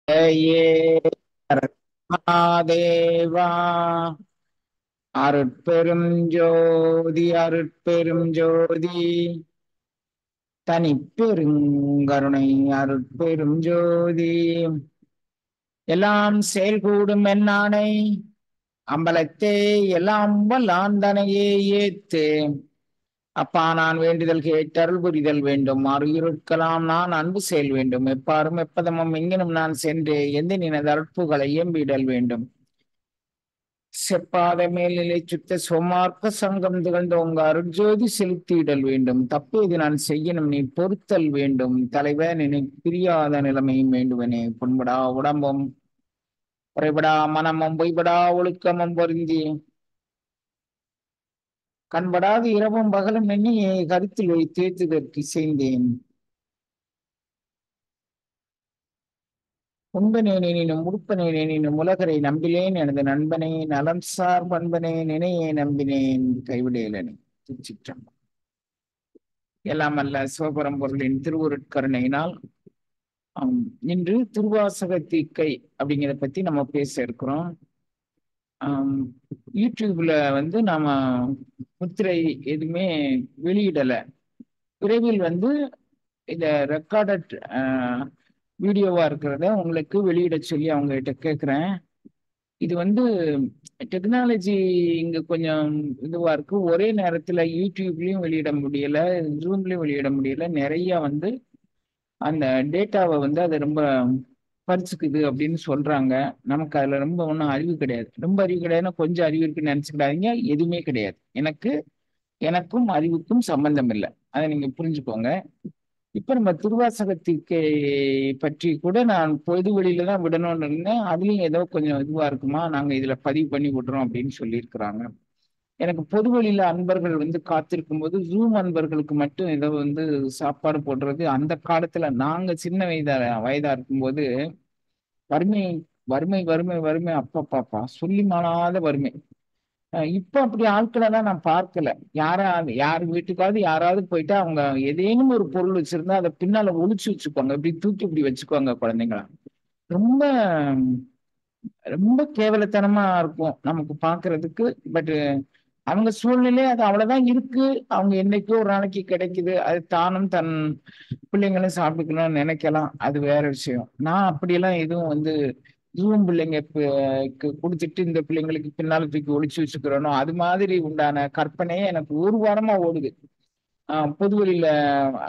ஏ தேவா அருட்பெரும் ஜோதி அருட்பெரும் ஜோதி தனிப்பெருங்கருணை அருட்பெரும் ஜோதி எல்லாம் செயல்கூடும் என்னானை அம்பலத்தே எல்லாம் வல்லாந்தனையே ஏத்து அப்பா நான் வேண்டுதல் கேட்டருள் புரிதல் வேண்டும் மறுயிருட்கலாம் நான் அன்பு செயல் வேண்டும் எப்பாரும் எப்பதமும் எங்கனும் நான் சென்று எந்த நினது அற்புகளை எம்பிடல் வேண்டும் செப்பாத மேல்நிலை சுத்த சொமார்க்க சங்கம் திகழ்ந்தோங்க அருட்ஜோதி செலுத்திடல் வேண்டும் தப்பேது நான் செய்யணும் நீ பொறுத்தல் வேண்டும் தலைவன் என்னை பிரியாத நிலைமையும் வேண்டுவனே புண்படா உடம்பும் குறைபடா மனமும் பொய்படா ஒழுக்கமும் பொருந்தி கண்படாது இரவும் பகலும் எண்ணியை கருத்தில் வைத்தேத்துதற்கு செய்தேன் உண்பனேனினும் உடுப்பனேனினும் உலகரை நம்பிலேன் எனது நண்பனே நலம் சார் பண்பனே நினையே நம்பினேன் கைவிடேலனே திருச்சிற்றம்பலம். எல்லாம் அல்ல சிவபரம்பொருளின் திருவுருட்கருணையினால் இன்று திருவாசக தீக்கை அப்படிங்கிறத பத்தி நம்ம பேச இருக்கிறோம். யூடியூப்ல நாம முத்திரை எதுவுமே வெளியிடல. விரைவில் இத ரெக்கார்டட் வீடியோவா இருக்கிறத உங்களுக்கு வெளியிட சொல்லி அவங்க கிட்ட கேட்குறேன். இது டெக்னாலஜி இங்க கொஞ்சம் இதுவா இருக்கு. ஒரே நேரத்துல யூடியூப்லயும் வெளியிட முடியல, ஜூம்லயும் வெளியிட முடியல. நிறைய அந்த டேட்டாவை அது ரொம்ப பறிச்சுக்குது அப்படின்னு சொல்றாங்க. நமக்கு அதுல ரொம்ப ஒன்றும் அறிவு கிடையாது. ரொம்ப அறிவு கிடையாதுன்னா கொஞ்சம் அறிவு இருக்குன்னு நினைச்சுக்கிடாதீங்க. எதுவுமே கிடையாது. எனக்கும் அறிவுக்கும் சம்பந்தம் இல்லை. அதை நீங்க புரிஞ்சுக்கோங்க. இப்ப நம்ம திருவாசகத்திற்கு பற்றி கூட நான் பொது வெளியில தான் விடணும்னு இருந்தேன். அதுலயும் ஏதோ கொஞ்சம் இதுவா இருக்குமா, நாங்க இதுல பதிவு பண்ணி விடுறோம் அப்படின்னு சொல்லியிருக்கிறாங்க. எனக்கு பொது வெளியில அன்பர்கள் காத்திருக்கும் போது ஜூம் அன்பர்களுக்கு மட்டும் ஏதோ சாப்பாடு போடுறது. அந்த காலத்துல நாங்க சின்ன வயதா இருக்கும்போது வறுமை வறுமை வறுமை வறுமை அப்பா பாப்பா சொல்லி மாளாத வறுமை. இப்ப அப்படி ஆட்களை தான் நான் பார்க்கல. யார் வீட்டுக்காவது யாராவது போயிட்டா அவங்க ஏதேனும் ஒரு பொருள் வச்சிருந்தா அதை பின்னால ஒளிச்சு வச்சுக்குவாங்க. இப்படி தூக்கி இப்படி வச்சுக்குவாங்க குழந்தைங்களா. ரொம்ப ரொம்ப கேவலத்தனமா இருக்கும் நமக்கு பாக்குறதுக்கு. பட் அவங்க சூழ்நிலை அது அவ்வளவுதான் இருக்கு. அவங்க என்னைக்கோ ஒரு நாளைக்கு கிடைக்குது. அது தானும் தன் பிள்ளைங்களும் சாப்பிட்டுக்கணும்னு நினைக்கலாம். அது வேற விஷயம். நான் அப்படியெல்லாம் எதுவும் ஜூம் பிள்ளைங்க கொடுத்துட்டு இந்த பிள்ளைங்களுக்கு பின்னால தூக்கி ஒளிச்சு வச்சுக்கிறோனோ அது மாதிரி உண்டான கற்பனையே எனக்கு ஒரு வாரமா ஓடுது. பொதுவெளியில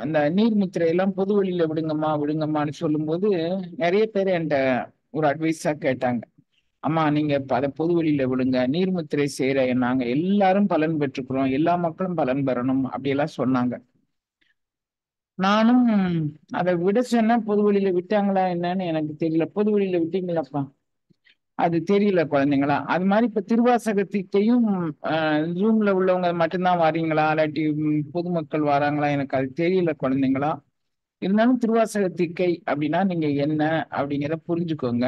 அந்த நீர்முத்திரை எல்லாம் பொதுவெளியில விடுங்கம்மா விடுங்கம்மான்னு சொல்லும்போது நிறைய பேர் என்கிட்ட ஒரு அட்வைஸா கேட்டாங்க. அம்மா நீங்க அதை பொதுவெளியில விடுங்க, நீர்முத்திரை செய்யற நாங்க எல்லாரும் பலன் பெற்றுக்கிறோம், எல்லா மக்களும் பலன் பெறணும் அப்படியெல்லாம் சொன்னாங்க. நானும் அதை விட சொன்ன பொதுவெளியில விட்டாங்களா என்னன்னு எனக்கு தெரியல. பொதுவெளியில விட்டீங்களாப்பா அது தெரியல குழந்தைங்களா. அது மாதிரி இப்ப திருவாசகத்தையும் ஜூம்ல உள்ளவங்க மட்டும்தான் வாரீங்களா இல்லாட்டி பொதுமக்கள் வராங்களா எனக்கு அது தெரியல குழந்தைங்களா. இருந்தாலும் திருவாசகத்திக்கை அப்படின்னா நீங்க என்ன அப்படிங்கிறத புரிஞ்சுக்கோங்க.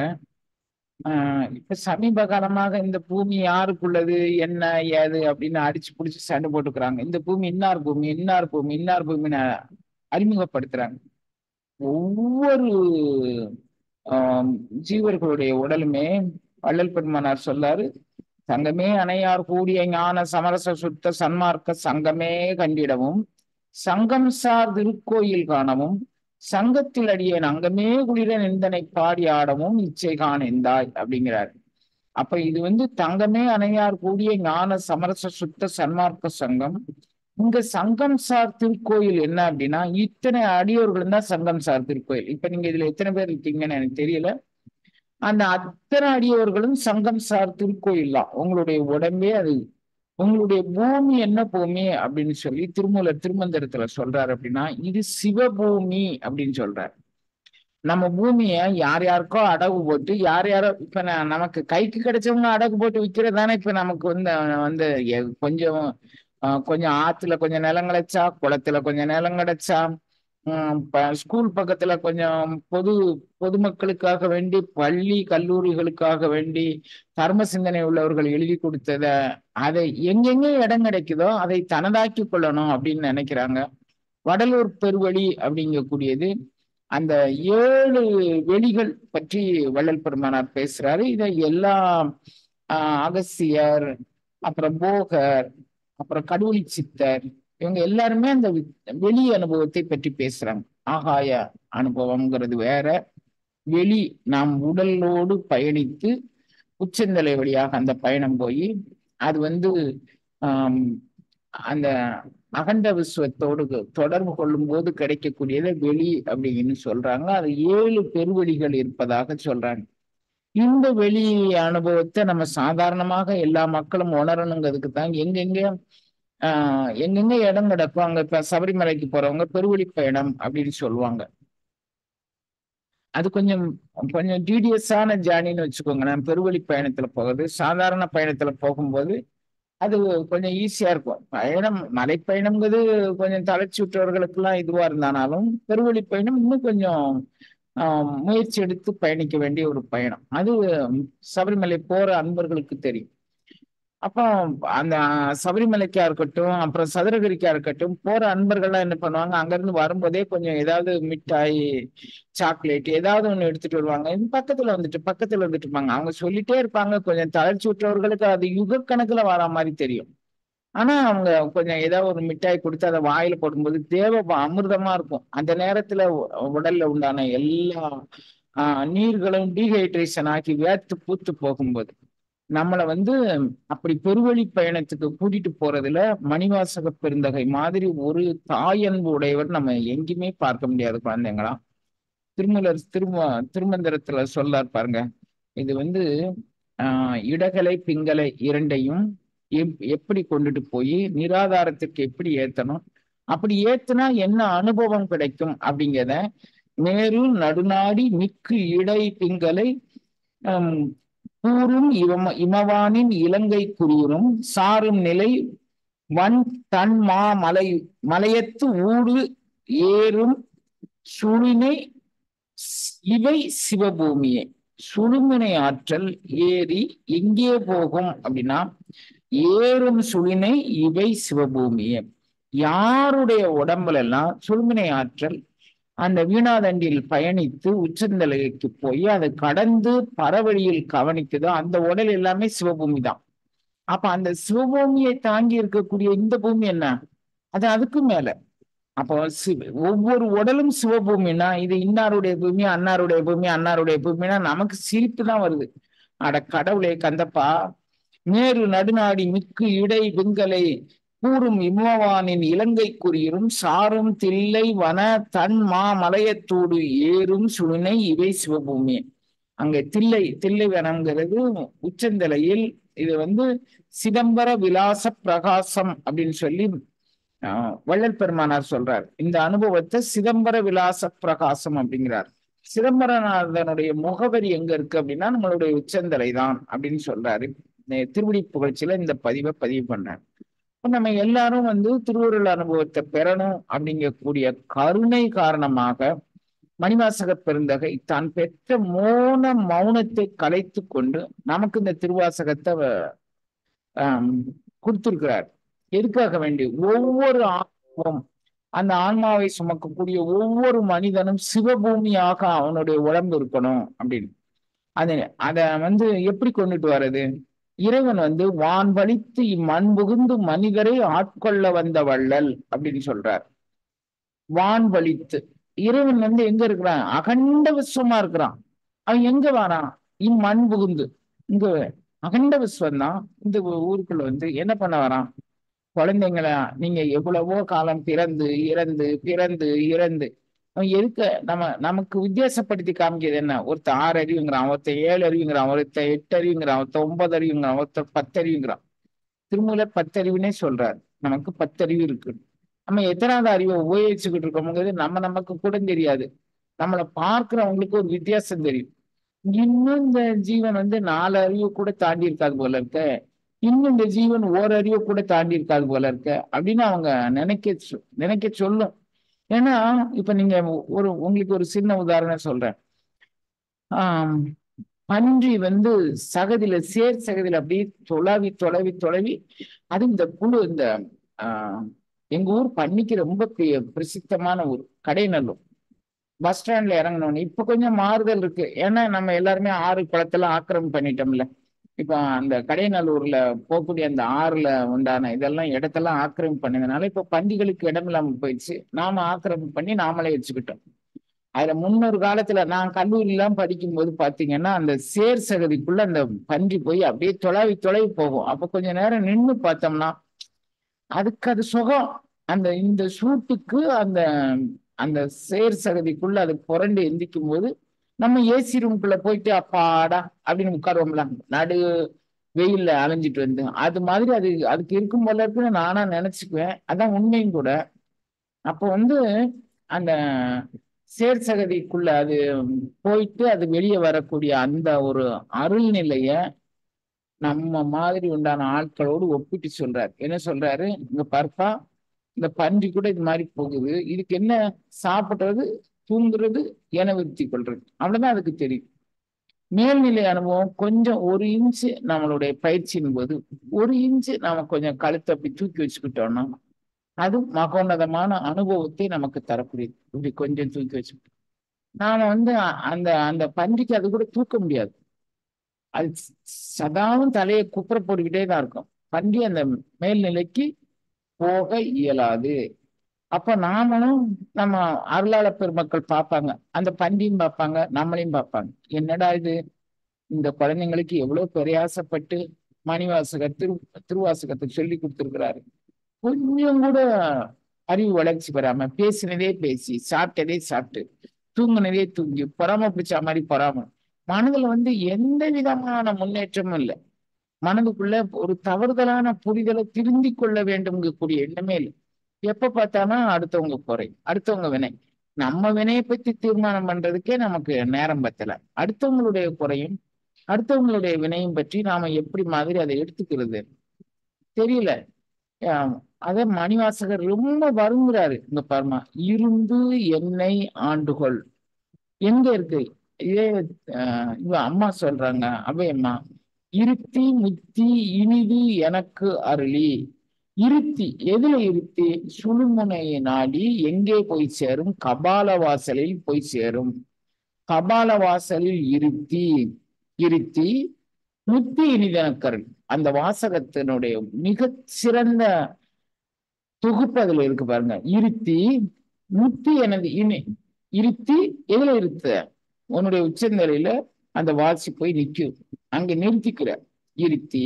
இப்ப சமீப காலமாக இந்த பூமி யாருக்குள்ளது என்ன ஏது அப்படின்னு அடிச்சு புடிச்சு சண்டை போட்டுக்கிறாங்க. இந்த பூமி இன்னார் பூமி இன்னார் பூமி இன்னார் பூமின்னு அறிமுகப்படுத்துறாங்க. ஒவ்வொரு ஜீவர்களுடைய உடலுமே வள்ளல் பெருமானார் சொல்லாரு, சங்கமே அணையார் கூடிய ஞான சமரச சுத்த சன்மார்க்க சங்கமே கண்டிடவும் சங்கம் சார் திருக்கோயில் காணவும் சங்கத்தில் அடியேன் அங்கமே குளிர நிந்தனை பாடி ஆடவும் இச்சை காணெந்தாய் அப்படிங்கிறார். அப்ப இது தங்கமே அணையார் கூடிய ஞான சமரச சுத்த சன்மார்க்க சங்கம். இங்க சங்கம் சார் திருக்கோயில் என்ன அப்படின்னா இத்தனை அடியோர்களும் தான் சங்கம் சார் திருக்கோயில். இப்ப நீங்க இதுல எத்தனை பேர் இருக்கீங்கன்னு எனக்கு தெரியல. அந்த அத்தனை அடியவர்களும் சங்கம் சார் திருக்கோயில் தான். உங்களுடைய உடம்பே அது. உங்களுடைய பூமி என்ன பூமி அப்படின்னு சொல்லி திருமூலர் திருமந்திரத்துல சொல்றாரு அப்படின்னா இது சிவபூமி அப்படின்னு சொல்றாரு. நம்ம பூமிய யார் யாருக்கோ அடகு போட்டு யார் யாரோ இப்ப நமக்கு கைக்கு கிடைச்சவங்க அடகு போட்டு விற்கிறதானே. இப்ப நமக்கு கொஞ்சம் கொஞ்சம் ஆத்துல கொஞ்சம் நிலம் கிடைச்சா, குளத்துல கொஞ்சம் நிலம் கிடைச்சா, ஸ்கூல் பக்கத்துல கொஞ்சம் பொதுமக்களுக்காக வேண்டி பள்ளி கல்லூரிகளுக்காக வேண்டி தர்ம சிந்தனை உள்ளவர்கள் எழுதி கொடுத்தத அதை எங்கெங்க இடம் கிடைக்குதோ அதை தனதாக்கி கொள்ளணும் அப்படின்னு நினைக்கிறாங்க. வடலூர் பெருவழி அப்படிங்கக்கூடியது அந்த 7 வெளிகள் பற்றி வள்ளல் பெருமானார் பேசுறாரு. இதை எல்லா அகசியர், அப்புறம் போகர், அப்புறம் கடவுளி சித்தர், இவங்க எல்லாருமே அந்த வெளி அனுபவத்தை பற்றி பேசுறாங்க. ஆகாய அனுபவம்ங்கிறது வேற, வெளி நாம் உடலோடு பயணித்து உச்சந்தலை வழியாக அந்த பயணம் போய் அது ஆஹ் அந்த அகண்ட விஸ்வத்தோடு தொடர்பு கொள்ளும் போது கிடைக்கக்கூடியதை வெளி அப்படின்னு சொல்றாங்க. அது 7 பெருவெளிகள் இருப்பதாக சொல்றாங்க. இந்த வெளி அனுபவத்தை நம்ம சாதாரணமாக எல்லா மக்களும் உணரணுங்கிறதுக்கு தான் எங்கெங்க இடம் கிடப்பாங்க. இப்ப சபரிமலைக்கு போறவங்க பெருவழி பயணம் அப்படின்னு சொல்லுவாங்க. அது கொஞ்சம் கொஞ்சம் டிடிஎஸ்ஸான ஜேர்னின்னு வச்சுக்கோங்களேன். பெருவழி பயணத்துல போகுது, சாதாரண பயணத்துல போகும்போது அது கொஞ்சம் ஈஸியா இருக்கும். பயணம் மலைப்பயணம்ங்கிறது கொஞ்சம் தளர்ச்சி விட்டவர்களுக்கு எல்லாம் இதுவா இருந்தாலும், பெருவழி பயணம் இன்னும் கொஞ்சம் முயற்சி எடுத்து பயணிக்க வேண்டிய ஒரு பயணம். அது சபரிமலை போற அன்பர்களுக்கு தெரியும். அப்போ அந்த சபரிமலைக்கா இருக்கட்டும், அப்புறம் சதுரகிரிக்கா இருக்கட்டும், போற அன்பர்கள்லாம் என்ன பண்ணுவாங்க, அங்கிருந்து வரும்போதே கொஞ்சம் ஏதாவது மிட்டாய், சாக்லேட் ஏதாவது ஒண்ணு எடுத்துட்டு வருவாங்க. இது பக்கத்துல வந்துட்டு இருப்பாங்க. அவங்க சொல்லிட்டே இருப்பாங்க. கொஞ்சம் தளர்ச்சி விட்டவர்களுக்கு அது யுக கணக்குல வர மாதிரி தெரியும். ஆனா அவங்க கொஞ்சம் ஏதாவது ஒரு மிட்டாய் கொடுத்து அதை வாயில போடும்போது அமிர்தமா இருக்கும். அந்த நேரத்துல உடல்ல உண்டான எல்லா நீர்களும் டீஹைட்ரேஷன் ஆக்கி வேர்த்து பூத்து போகும்போது நம்மளை அப்படி பெருவழி பயணத்துக்கு கூட்டிட்டு போறதுல மணிவாசக பெருந்தகை மாதிரி ஒரு தாயன்பு உடையவர் நம்ம எங்கேயுமே பார்க்க முடியாது குழந்தைங்களா. திருமந்திரத்துல சொல்லார் பாருங்க. இது இடகலை பிங்கலை இரண்டையும் எப்படி கொண்டுட்டு போய் நிராதாரத்துக்கு எப்படி ஏத்தணும், அப்படி ஏத்துனா என்ன அனுபவம் கிடைக்கும் அப்படிங்கிறத நேரு நடுநாடி மிக்கு இடை பிங்கலை கூறும் இமவானின் இலங்கை குறியூரும் சாரும் நிலை வன் தன் மலையத்து ஊடு ஏறும் சுழினை இவை சிவபூமியே. சுழுமினை ஆற்றல் ஏறி எங்கே போகும் அப்படின்னா, ஏறும் சுழினை இவை சிவபூமியே. யாருடைய உடம்புல எல்லாம் சுழுமினை ஆற்றல் அந்த வீணாதண்டில் பயணித்து உச்சந்தலைக்கு போய் அதை கடந்து பரவழியில் கவனிக்குதோ அந்த உடல் எல்லாமே சிவபூமி தான். அப்ப அந்த சிவபூமியை தாங்கி இருக்கக்கூடிய இந்த பூமி என்ன, அது அதுக்கும் மேல. அப்போ ஒவ்வொரு உடலும் சிவபூமின்னா இது இன்னாருடைய பூமி, அன்னாருடைய பூமி, அன்னாருடைய பூமின்னா நமக்கு சிரிப்பு தான் வருது. அட கடவுளே கந்தப்பா, நேரு நடுநாடி மிக்கு இடை வெங்கலை கூறும் இமவானின் இலங்கை குறியரும் சாரும் தில்லை வன தன் மலையத்தோடு ஏறும் சுழினை இவை சிவபூமி. அங்க தில்லை வனம்ங்கிறது உச்சந்தலையில். இது சிதம்பர விலாச பிரகாசம் அப்படின்னு சொல்லி வள்ளல் பெருமானார் சொல்றார். இந்த அனுபவத்தை சிதம்பர விலாச பிரகாசம் அப்படிங்கிறார். சிதம்பரநாதனுடைய முகவரி எங்க இருக்கு அப்படின்னா நம்மளுடைய உச்சந்தலை தான் அப்படின்னு சொல்றாரு. திருவடி புகழ்ச்சியில இந்த பதிவு பண்றாரு. நம்ம எல்லாரும் திருவருள் அனுபவத்தை பெறணும் அப்படிங்கக்கூடிய கருணை காரணமாக மணிவாசக பெருந்தகை தான் பெற்ற மௌனத்தை கலைத்து கொண்டு நமக்கு இந்த திருவாசகத்தை கொடுத்திருக்கிறார். எதுக்காக வேண்டி ஒவ்வொரு ஆன்மாவும் அந்த ஆன்மாவை சுமக்கக்கூடிய ஒவ்வொரு மனிதனும் சிவபூமியாக அவனுடைய உடம்பு இருக்கணும் அப்படின்னு. அத எப்படி கொண்டுட்டு வர்றது? இறைவன் வான் வலித்து இம்மண் புகுந்து மனிதரை ஆட்கொள்ள வந்த வள்ளல் அப்படின்னு சொல்றார். வான் வலித்து இறைவன் எங்க இருக்கிறான்? அகண்ட விஸ்வமா இருக்கிறான். அவன் எங்க வாரான்? இம்மண் புகுந்து. இங்க அகண்ட விஸ்வம் தான் இந்த ஊருக்குள்ள என்ன பண்ண வரான்? குழந்தைங்களா நீங்க எவ்வளவோ காலம் பிறந்து இறந்து பிறந்து இறந்து அவன் நமக்கு வித்தியாசப்படுத்தி காமிக்கிறது என்ன? ஒருத்தர் 6 அறிவுங்கிறான், ஒருத்தர் 7 அறிவுங்கிறான், ஒருத்தர் 8 அறிவுங்கிறான், ஒருத்தர் 9 அறிவுங்கிறான், ஒருத்தர் 10 அறிவுங்கிறான். திருமூலர் 10 அறிவுனே சொல்றாரு. நமக்கு 10 அறிவு இருக்கு. நம்ம எத்தனாவது அறிவை உபயோகிச்சுக்கிட்டு இருக்கோம்ங்கிறது நமக்கு கூட தெரியாது. நம்மளை பார்க்கிறவங்களுக்கு ஒரு வித்தியாசம் தெரியும். இன்னும் இந்த ஜீவன் 4 அறிவு கூட தாண்டி இருக்காது போல இருக்க, இன்னும் இந்த ஜீவன் ஓரறிவு கூட தாண்டி இருக்காது போல இருக்க அப்படின்னு அவங்க நினைக்க சொல்லும். ஏன்னா இப்ப நீங்க உங்களுக்கு ஒரு சின்ன உதாரணம் சொல்றேன். பன்றி சேர் சகதியில அப்படியே தொலைவி தொலைவி தொலைவி அது இந்த புழு எங்க ஊர் பன்னிக்கு ரொம்ப பிரசித்தமான ஊர் கடைநல்லூர். பஸ் ஸ்டாண்ட்ல இறங்கணும்னு இப்ப கொஞ்சம் மாறுதல் இருக்கு. ஏன்னா நம்ம எல்லாருமே ஆறு குளத்தெல்லாம் ஆக்கிரமிப்பு பண்ணிட்டோம்ல. இப்ப அந்த கடையநல்லூர்ல போகக்கூடிய அந்த ஆறுல உண்டான இதெல்லாம் இடத்தெல்லாம் ஆக்கிரமிப்பு பண்ணதுனால இப்ப பண்டிகளுக்கு இடம் இல்லாம போயிடுச்சு. நாம ஆக்கிரமிப்பு பண்ணி நாமளே வச்சுக்கிட்டோம். அதுல முன்னொரு காலத்துல நான் கல்லூரி எல்லாம் படிக்கும்போது பாத்தீங்கன்னா அந்த சேர் சகதிக்குள்ள அந்த பன்றி போய் அப்படியே தொலைவி தொலைவி போகும். அப்ப கொஞ்ச நேரம் நின்னு பார்த்தோம்னா அதுக்கு அது சுகம். அந்த இந்த சூட்டுக்கு அந்த அந்த சேர் சகதிக்குள்ள அது புரண்டு எந்திக்கும் போது நம்ம ஏசி ரூம்குள்ள போயிட்டு அப்பாடா அப்படின்னு உட்காருவோம்ல, நடு வெயில்ல அலைஞ்சிட்டு வந்து அது மாதிரி அது அதுக்கு இருக்கும் போல இருக்குன்னு நானா நினைச்சுக்குவேன். அதான் உண்மையும் கூட. அப்போ வந்து அந்த சேர் சகதிக்குள்ள அது போயிட்டு அது வெளியே வரக்கூடிய அந்த ஒரு அருள் நிலைய நம்ம மாதிரி உண்டான ஆட்களோடு ஒப்பிட்டு சொல்றாரு. என்ன சொல்றாரு, இங்க பார்ப்பா, இந்த பன்றி கூட இது மாதிரி போகுது, இதுக்கு என்ன சாப்பிடுறது, தூங்குறது, இனவிருத்தி கொள்றது, அவ்வளவுதான் அதுக்கு தெரியும். மேல்நிலை அனுபவம் கொஞ்சம் ஒரு இன்ச்சு நம்மளுடைய பயிற்சியின் போது ஒரு இன்ச்சு நாம கொஞ்சம் கழுத்தை அப்படி தூக்கி வச்சுக்கிட்டோம்னா அது மகோன்னதமான அனுபவத்தை நமக்கு தரக்கூடியது. இப்படி கொஞ்சம் தூக்கி வச்சுக்கிட்டோம் நாம வந்து அந்த அந்த பன்றிக்கு அது கூட தூக்க முடியாது. அது சதாவும் தலையை குப்புற போட்டுக்கிட்டே தான் இருக்கும். பன்றி அந்த மேல்நிலைக்கு போக இயலாது. அப்ப நாமளும் நம்ம அருளாளர் பெருமக்கள் பார்ப்பாங்க, அந்த பன்றியும் பார்ப்பாங்க, நம்மளையும் பார்ப்பாங்க. என்னடா இது, இந்த குழந்தைங்களுக்கு எவ்வளவு பிரயாசப்பட்டு மணிவாசகர் திருவாசகத்தை சொல்லி கொடுத்திருக்கிறாரு, கொஞ்சம் கூட அறிவு வளர்ச்சி பெறாம பேசினதே பேசி சாப்பிட்டதே சாப்பிட்டு தூங்குனதே தூங்கி பொறாம பிடிச்ச மாதிரி பொறாம மனதுல வந்து எந்த விதமான முன்னேற்றமும் இல்லை. மனதுக்குள்ள ஒரு தவறுதலான புரிதலை திருந்தி கொள்ள வேண்டும்ங்கக்கூடிய எண்ணமே இல்லை. எப்ப பார்த்தாலும் அடுத்தவங்க குறை, அடுத்தவங்க வினை. நம்ம வினையை பத்தி தீர்மானம் பண்றதுக்கே நமக்கு நேரம் பத்தல. அடுத்தவங்களுடைய குறையும் அடுத்தவங்களுடைய வினையும் பற்றி நாம எப்படி மாதிரி அதை எடுத்துக்கிறது தெரியல. ஆஹ் அத மணிவாசகர் ரொம்ப வருந்துறாரு. இங்க பாருமா, இருந்து என்னை ஆண்டுகொள் எங்க இருக்கு இதே. இவ அம்மா சொல்றாங்க, அம்மா, இருத்தி முத்தி இனிது எனக்கு அருளி. இருத்தி எதுல இருத்தி, சுழுமுனையை நாடி எங்கே போய் சேரும், கபால வாசலில் போய் சேரும். கபால வாசலில் இருத்தி, இருத்தி முத்தி இனிதனக்கருள். அந்த வாசகத்தினுடைய மிக சிறந்த தொகுப்பு அதுல இருக்கு பாருங்க. இருத்தி முத்தி எனது இனி. இருத்தி எதுல இருத்த, உன்னுடைய உச்சந்தலையில அந்த வாசி போய் நிக்கும், அங்க நிறுத்திக்கிற. இருத்தி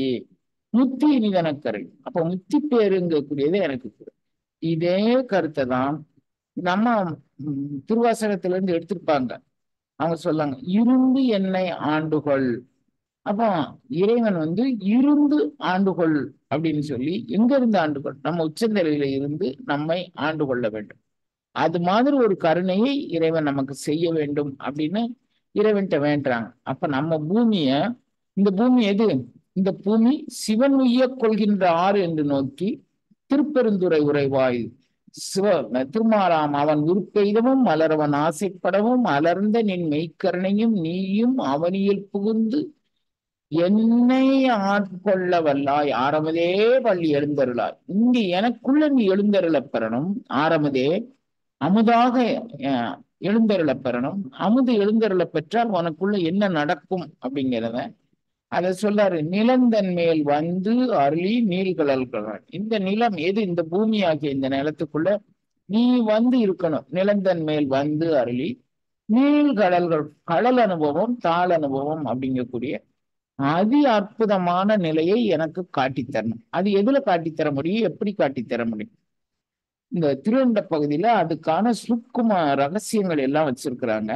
முத்தி இனிதனக்கரை. அப்ப முத்தி பேருங்கக்கூடியது எனக்கு கூட. இதே கருத்தை தான் நம்ம திருவாசகத்துல இருந்து எடுத்திருப்பாங்க. அவங்க சொல்லாங்க, இருந்து என்னை ஆண்டுகொள். அப்போ இறைவன் வந்து இருந்து ஆண்டுகொள் அப்படின்னு சொல்லி, எங்க இருந்து ஆண்டுகொள், நம்ம உச்சந்தலையில இருந்து நம்மை ஆண்டு கொள்ள வேண்டும். அது மாதிரி ஒரு கருணையை இறைவன் நமக்கு செய்ய வேண்டும் அப்படின்னு இறைவன்கிட்ட வேண்டுறாங்க. அப்ப நம்ம பூமிய, இந்த பூமி எது, இந்த பூமி சிவன் உய்ய கொள்கின்ற ஆறு என்று நோக்கி திருப்பெருந்துறை உரைவாய் சிவ திருமாராம் அவன் உருப்பெய்தவும் மலரவன் ஆசைப்படவும் அலர்ந்த நின் மெய்க்கருணையும் நீயும் அவனியில் புகுந்து என்னை ஆட்கொள்ள வல்லாய் ஆரமதே பள்ளி எழுந்தருளாய். இங்கு எனக்குள்ள நீ எழுந்தருளப் பெறணும். ஆரமதே அமுதாக எழுந்தருளப் பெறணும். அமுது எழுந்தருளப் பெற்றால் உனக்குள்ள என்ன நடக்கும் அப்படிங்கிறத அதை சொல்லாரு. நிலந்தன் மேல் வந்து அருளி நீள்கடல்கள். இந்த நிலம் எது, இந்த பூமி ஆகிய இந்த நிலத்துக்குள்ள நீ வந்து இருக்கணும். நிலந்தன் மேல் வந்து அருளி நீள்கடல்கள், கடல் அனுபவம் தாள் அனுபவம் அப்படிங்கக்கூடிய அதி அற்புதமான நிலையை எனக்கு காட்டித்தரணும். அது எதுல காட்டித்தர முடியும், எப்படி காட்டித்தர முடியும்? இந்த திருவண்ட பகுதியில அதுக்கான சுக்கும ரகசியங்கள் எல்லாம் வச்சிருக்கிறாங்க.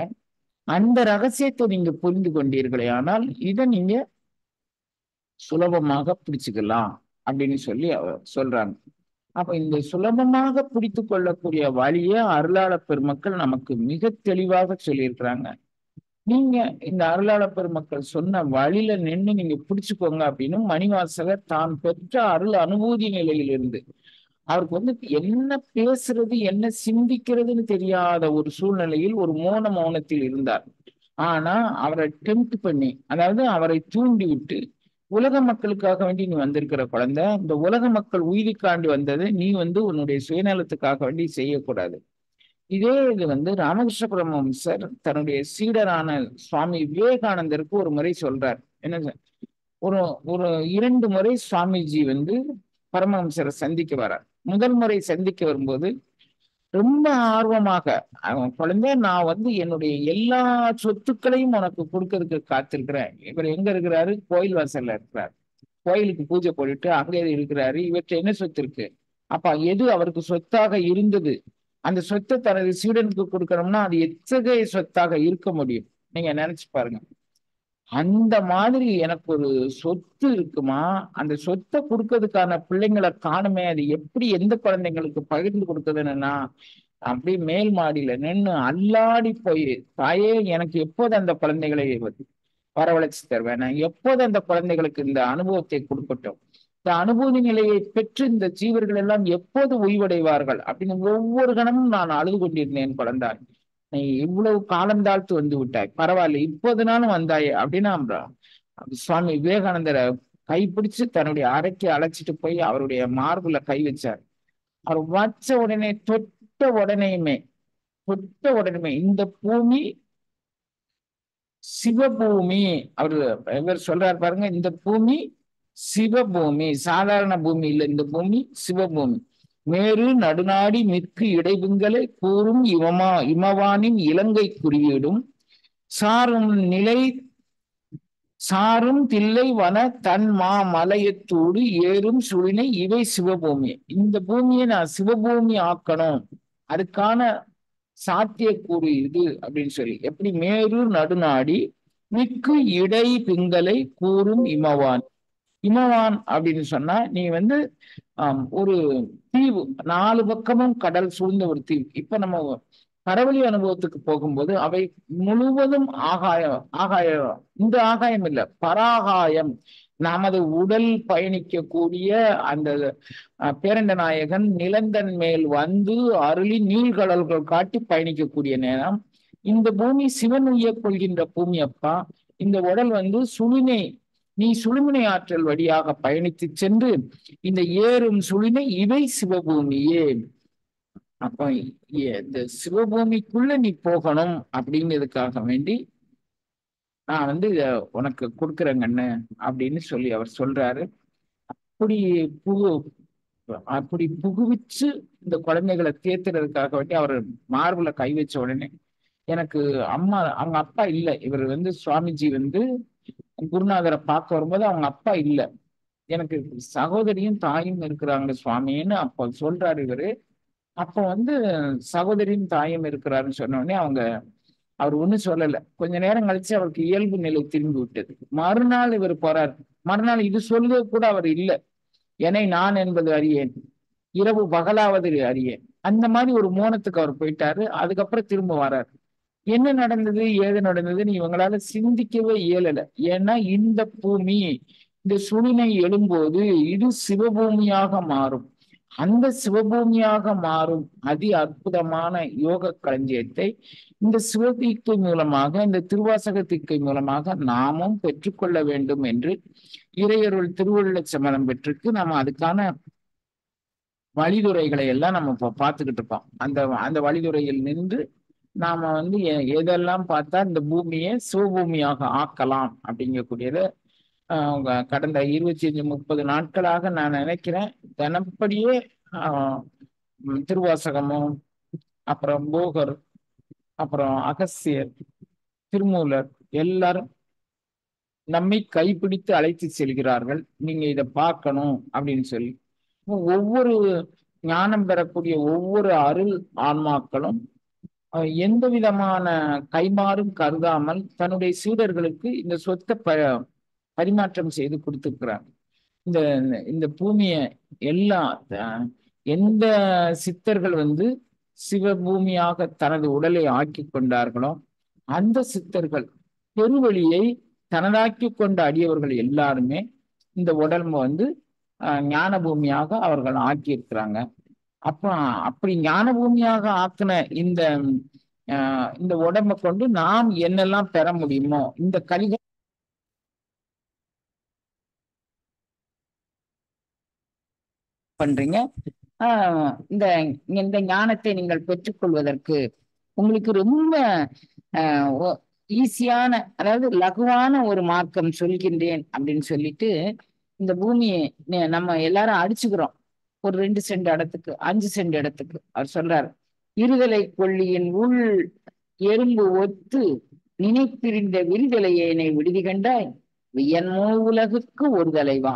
அந்த ரகசியத்தை நீங்க புரிந்து கொண்டீர்களே ஆனால் இதை நீங்க சுலபமாக பிடிச்சுக்கலாம் அப்படின்னு சொல்லி சொல்றாங்க. அப்ப இந்த சுலபமாக பிடித்து கொள்ளக்கூடிய வழியை அருளாளர் பெருமக்கள் நமக்கு மிக தெளிவாக சொல்லியிருக்கிறாங்க. நீங்க இந்த அருளாளர் பெருமக்கள் சொன்ன வழியில நின்று நீங்க பிடிச்சுக்கோங்க அப்படின்னு மணிவாசகர் தான் பெற்ற அருள் அனுபூதி நிலையிலிருந்து, அவருக்கு வந்து என்ன பேசுறது என்ன சிந்திக்கிறதுன்னு தெரியாத ஒரு சூழ்நிலையில் ஒரு மௌனத்தில் இருந்தார். ஆனா அவரை டெம்ப்ட் பண்ணி, அதாவது அவரை தூண்டி விட்டு, உலக மக்களுக்காக வேண்டி நீ வந்திருக்கிற குழந்தை, இந்த உலக மக்கள் உயிரிக்காண்டி வந்தது, நீ வந்து உன்னுடைய சுயநலத்துக்காக வேண்டி செய்யக்கூடாது. இதே இது வந்து ராமகிருஷ்ண பரமஹம்சர் தன்னுடைய சீடரான சுவாமி விவேகானந்தருக்கு ஒரு முறை சொல்றார். என்ன ஒரு ஒரு 2 முறை சுவாமிஜி வந்து பரமஹம்சரை சந்திக்க வரார். முதல் முறை சந்திக்க வரும்போது ரொம்ப ஆர்வமாக, அவன் குழந்தை, நான் வந்து என்னுடைய எல்லா சொத்துக்களையும் உனக்கு கொடுக்கறதுக்கு காத்திருக்கிறேன். இவர் எங்க இருக்கிறாரு? கோயில் வாசல்ல இருக்கிறார். கோயிலுக்கு பூஜை போட்டுட்டு அங்கே இருக்கிறாரு. இவற்றை என்ன சொத்து இருக்கு? அப்ப எது அவருக்கு சொத்தாக இருந்தது? அந்த சொத்தை தனது சீடனுக்கு கொடுக்கணும்னா அது எத்தகைய சொத்தாக இருக்க முடியும்? நீங்க நினைச்சு பாருங்க. அந்த மாதிரி எனக்கு ஒரு சொத்து இருக்குமா? அந்த சொத்தை கொடுக்கறதுக்கான பிள்ளைங்களை காணுமே, அது எப்படி எந்த குழந்தைங்களுக்கு பகிர்ந்து கொடுக்குதுன்னா, அப்படியே மேல் மாடியில நின்று அல்லாடி போய், தாயே எனக்கு எப்போது அந்த குழந்தைகளை வரவழைச்சு தருவேன், நான் எப்போது அந்த குழந்தைகளுக்கு இந்த அனுபவத்தை கொடுக்கட்டும், இந்த அனுபூதி நிலையை பெற்று இந்த ஜீவர்கள் எல்லாம் எப்போது உய்வடைவார்கள் அப்படின்னு ஒவ்வொரு கணமும் நான் அழுது கொண்டிருந்தேன். குழந்தாய், நீ இவ்வளவு காலம் தாழ்த்து வந்து விட்டாய், பரவாயில்ல இப்போதுனாலும் வந்தாயே அப்படின்னு சுவாமி விவேகானந்தரை கைப்பிடிச்சு தன்னுடைய அறைக்கு அழைச்சிட்டு போய் அவருடைய மார்புல கை வச்சார். அவர் வச்ச உடனே தொட்ட உடனே இந்த பூமி சிவபூமி. அவரு இவர் சொல்றாரு பாருங்க, இந்த பூமி சிவபூமி, சாதாரண பூமி இல்லை, இந்த பூமி சிவபூமி. மேரு நடுநாடி மிற்கு இடைவிங்களை கூறும் இமவானின் இலங்கை குறியீடும் சாரும் நிலை சாரும் தில்லை வன தன் மலையத்தோடு ஏறும் சுழினை இவை சிவபூமி. இந்த பூமியை நான் சிவபூமி ஆக்கணும், அதுக்கான சாத்தியக்கூறு இது அப்படின்னு சொல்லி. எப்படி? மேரு நடுநாடி மிக்கு இடை பிங்களை கூறும் இமவான். இமவான் அப்படின்னு சொன்னா நீ வந்து ஒரு தீவு, 4 பக்கமும் கடல் சூழ்ந்த ஒரு தீவு. இப்ப நம்ம பரவலி அனுபவத்துக்கு போகும்போது அவை முழுவதும் ஆகாயம். இந்த ஆகாயம் இல்ல, பராகாயம். நமது உடல் பயணிக்கக்கூடிய அந்த பேரண்ட நாயகன் நிலந்தன் மேல் வந்து அருளி நீள்கடல்கள் காட்டி பயணிக்கக்கூடிய நேரம். இந்த பூமி சிவன் உய்ய கொள்கின்ற பூமி அப்பா. இந்த உடல் வந்து சுழினை, நீ சுழுமினை ஆற்றல் வழியாக பயணித்து சென்று இந்த ஏறும் சுழினை இவை சிவபூமியே. அப்ப இந்த சிவபூமிக்குள்ள நீ போகணும் அப்படிங்கிறதுக்காக வேண்டி நான் வந்து இத உனக்கு கொடுக்குறேங்கண்ணு அப்படின்னு சொல்லி அவர் சொல்றாரு. அப்படி புகு அப்படி புகுவிச்சு இந்த குழந்தைகளை தேத்துறதுக்காக வேண்டி அவர் மார்புல கை வச்ச உடனே எனக்கு அவங்க அப்பா இல்லை. இவர் வந்து சுவாமிஜி வந்து குருநாதரை பார்க்க வரும்போது அவங்க அப்பா இல்லை, எனக்கு சகோதரியும் தாயும் இருக்கிறாங்க சுவாமின்னு அப்ப சொல்றாரு இவரு. அப்ப வந்து சகோதரியும் தாயும் இருக்கிறாருன்னு சொன்ன உடனே அவர் ஒண்ணும் சொல்லல. கொஞ்ச நேரம் கழிச்சு அவருக்கு இயல்பு நிலை திரும்பி விட்டது. மறுநாள் இவர் போறாரு. மறுநாள் இது சொல்ல கூட அவர் இல்லை. என்னை நான் என்பது அறியேன், இரவு பகலாவது அறியேன், அந்த மாதிரி ஒரு மோனத்துக்கு அவர் போயிட்டாரு. அதுக்கப்புறம் திரும்ப வர்றாரு. என்ன நடந்தது ஏது நடந்ததுன்னு இவங்களால சிந்திக்கவே இயலல. ஏன்னா இந்த பூமி, இந்த சுழினை எழும்போது இது சிவபூமியாக மாறும். அந்த சிவபூமியாக மாறும் அதி அற்புதமான யோக களஞ்சியத்தை இந்த சிவதீக்கை மூலமாக, இந்த திருவாசக தீக்கை மூலமாக நாமும் பெற்றுக்கொள்ள வேண்டும் என்று இறையருள் திருவள்ள சமரம் பெற்றுக்கு நம்ம அதுக்கான வழிதுறைகளை எல்லாம் நம்ம இப்போ பார்த்துக்கிட்டு இருக்கோம். அந்த அந்த வழிதுறையில் நின்று நாம வந்து எதெல்லாம் பார்த்தா இந்த பூமியை சிவபூமியாக ஆக்கலாம் அப்படிங்கக்கூடியத கடந்த 25-30 நாட்களாக நான் நினைக்கிறேன். தினப்படியே திருவாசகமும், அப்புறம் போகர், அப்புறம் அகஸ்தியர், திருமூலர் எல்லாரும் நம்மை கைப்பிடித்து அழைத்து செல்கிறார்கள், நீங்க இதை பார்க்கணும் அப்படின்னு சொல்லி. ஒவ்வொரு ஞானம் பெறக்கூடிய ஒவ்வொரு அருள் ஆன்மாக்களும் எந்த விதமான கைமாறும் கருதாமல் தன்னுடைய சீடர்களுக்கு இந்த சொத்தை பரிமாற்றம் செய்து கொடுத்துருக்கிறாங்க. இந்த இந்த பூமியை எந்த சித்தர்கள் வந்து சிவபூமியாக தனது உடலை ஆக்கி கொண்டார்களோ அந்த சித்தர்கள் பெருவழியை தனதாக்கி கொண்ட அடியவர்கள் எல்லாருமே இந்த உடம்பை வந்து ஞான பூமியாக அவர்கள் ஆக்கி இருக்கிறாங்க. அப்ப அப்படி ஞான பூமியாக ஆக்கின இந்த உடம்பை கொண்டு நாம் என்னெல்லாம் பெற முடியுமோ, இந்த கலிக பண்றீங்க, இந்த இந்த ஞானத்தை நீங்கள் பெற்றுக்கொள்வதற்கு உங்களுக்கு ரொம்ப ஈஸியான, அதாவது லகுவான ஒரு மார்க்கம் சொல்கின்றேன் அப்படின்னு சொல்லிட்டு இந்த பூமியை நம்ம எல்லாரும் அடிச்சுக்கிறோம். ஒரு 2 சென்ட் இடத்துக்கு 5 சென்ட் இடத்துக்கு அவர் சொல்றாரு, இருதலை கொள்ளியின் உள் எறும்பு ஒத்து நினைப்பிரிந்த விரிதலையேனை விடுதி கண்டாய் வியன் உலகுக்கு ஒரு தலைவா.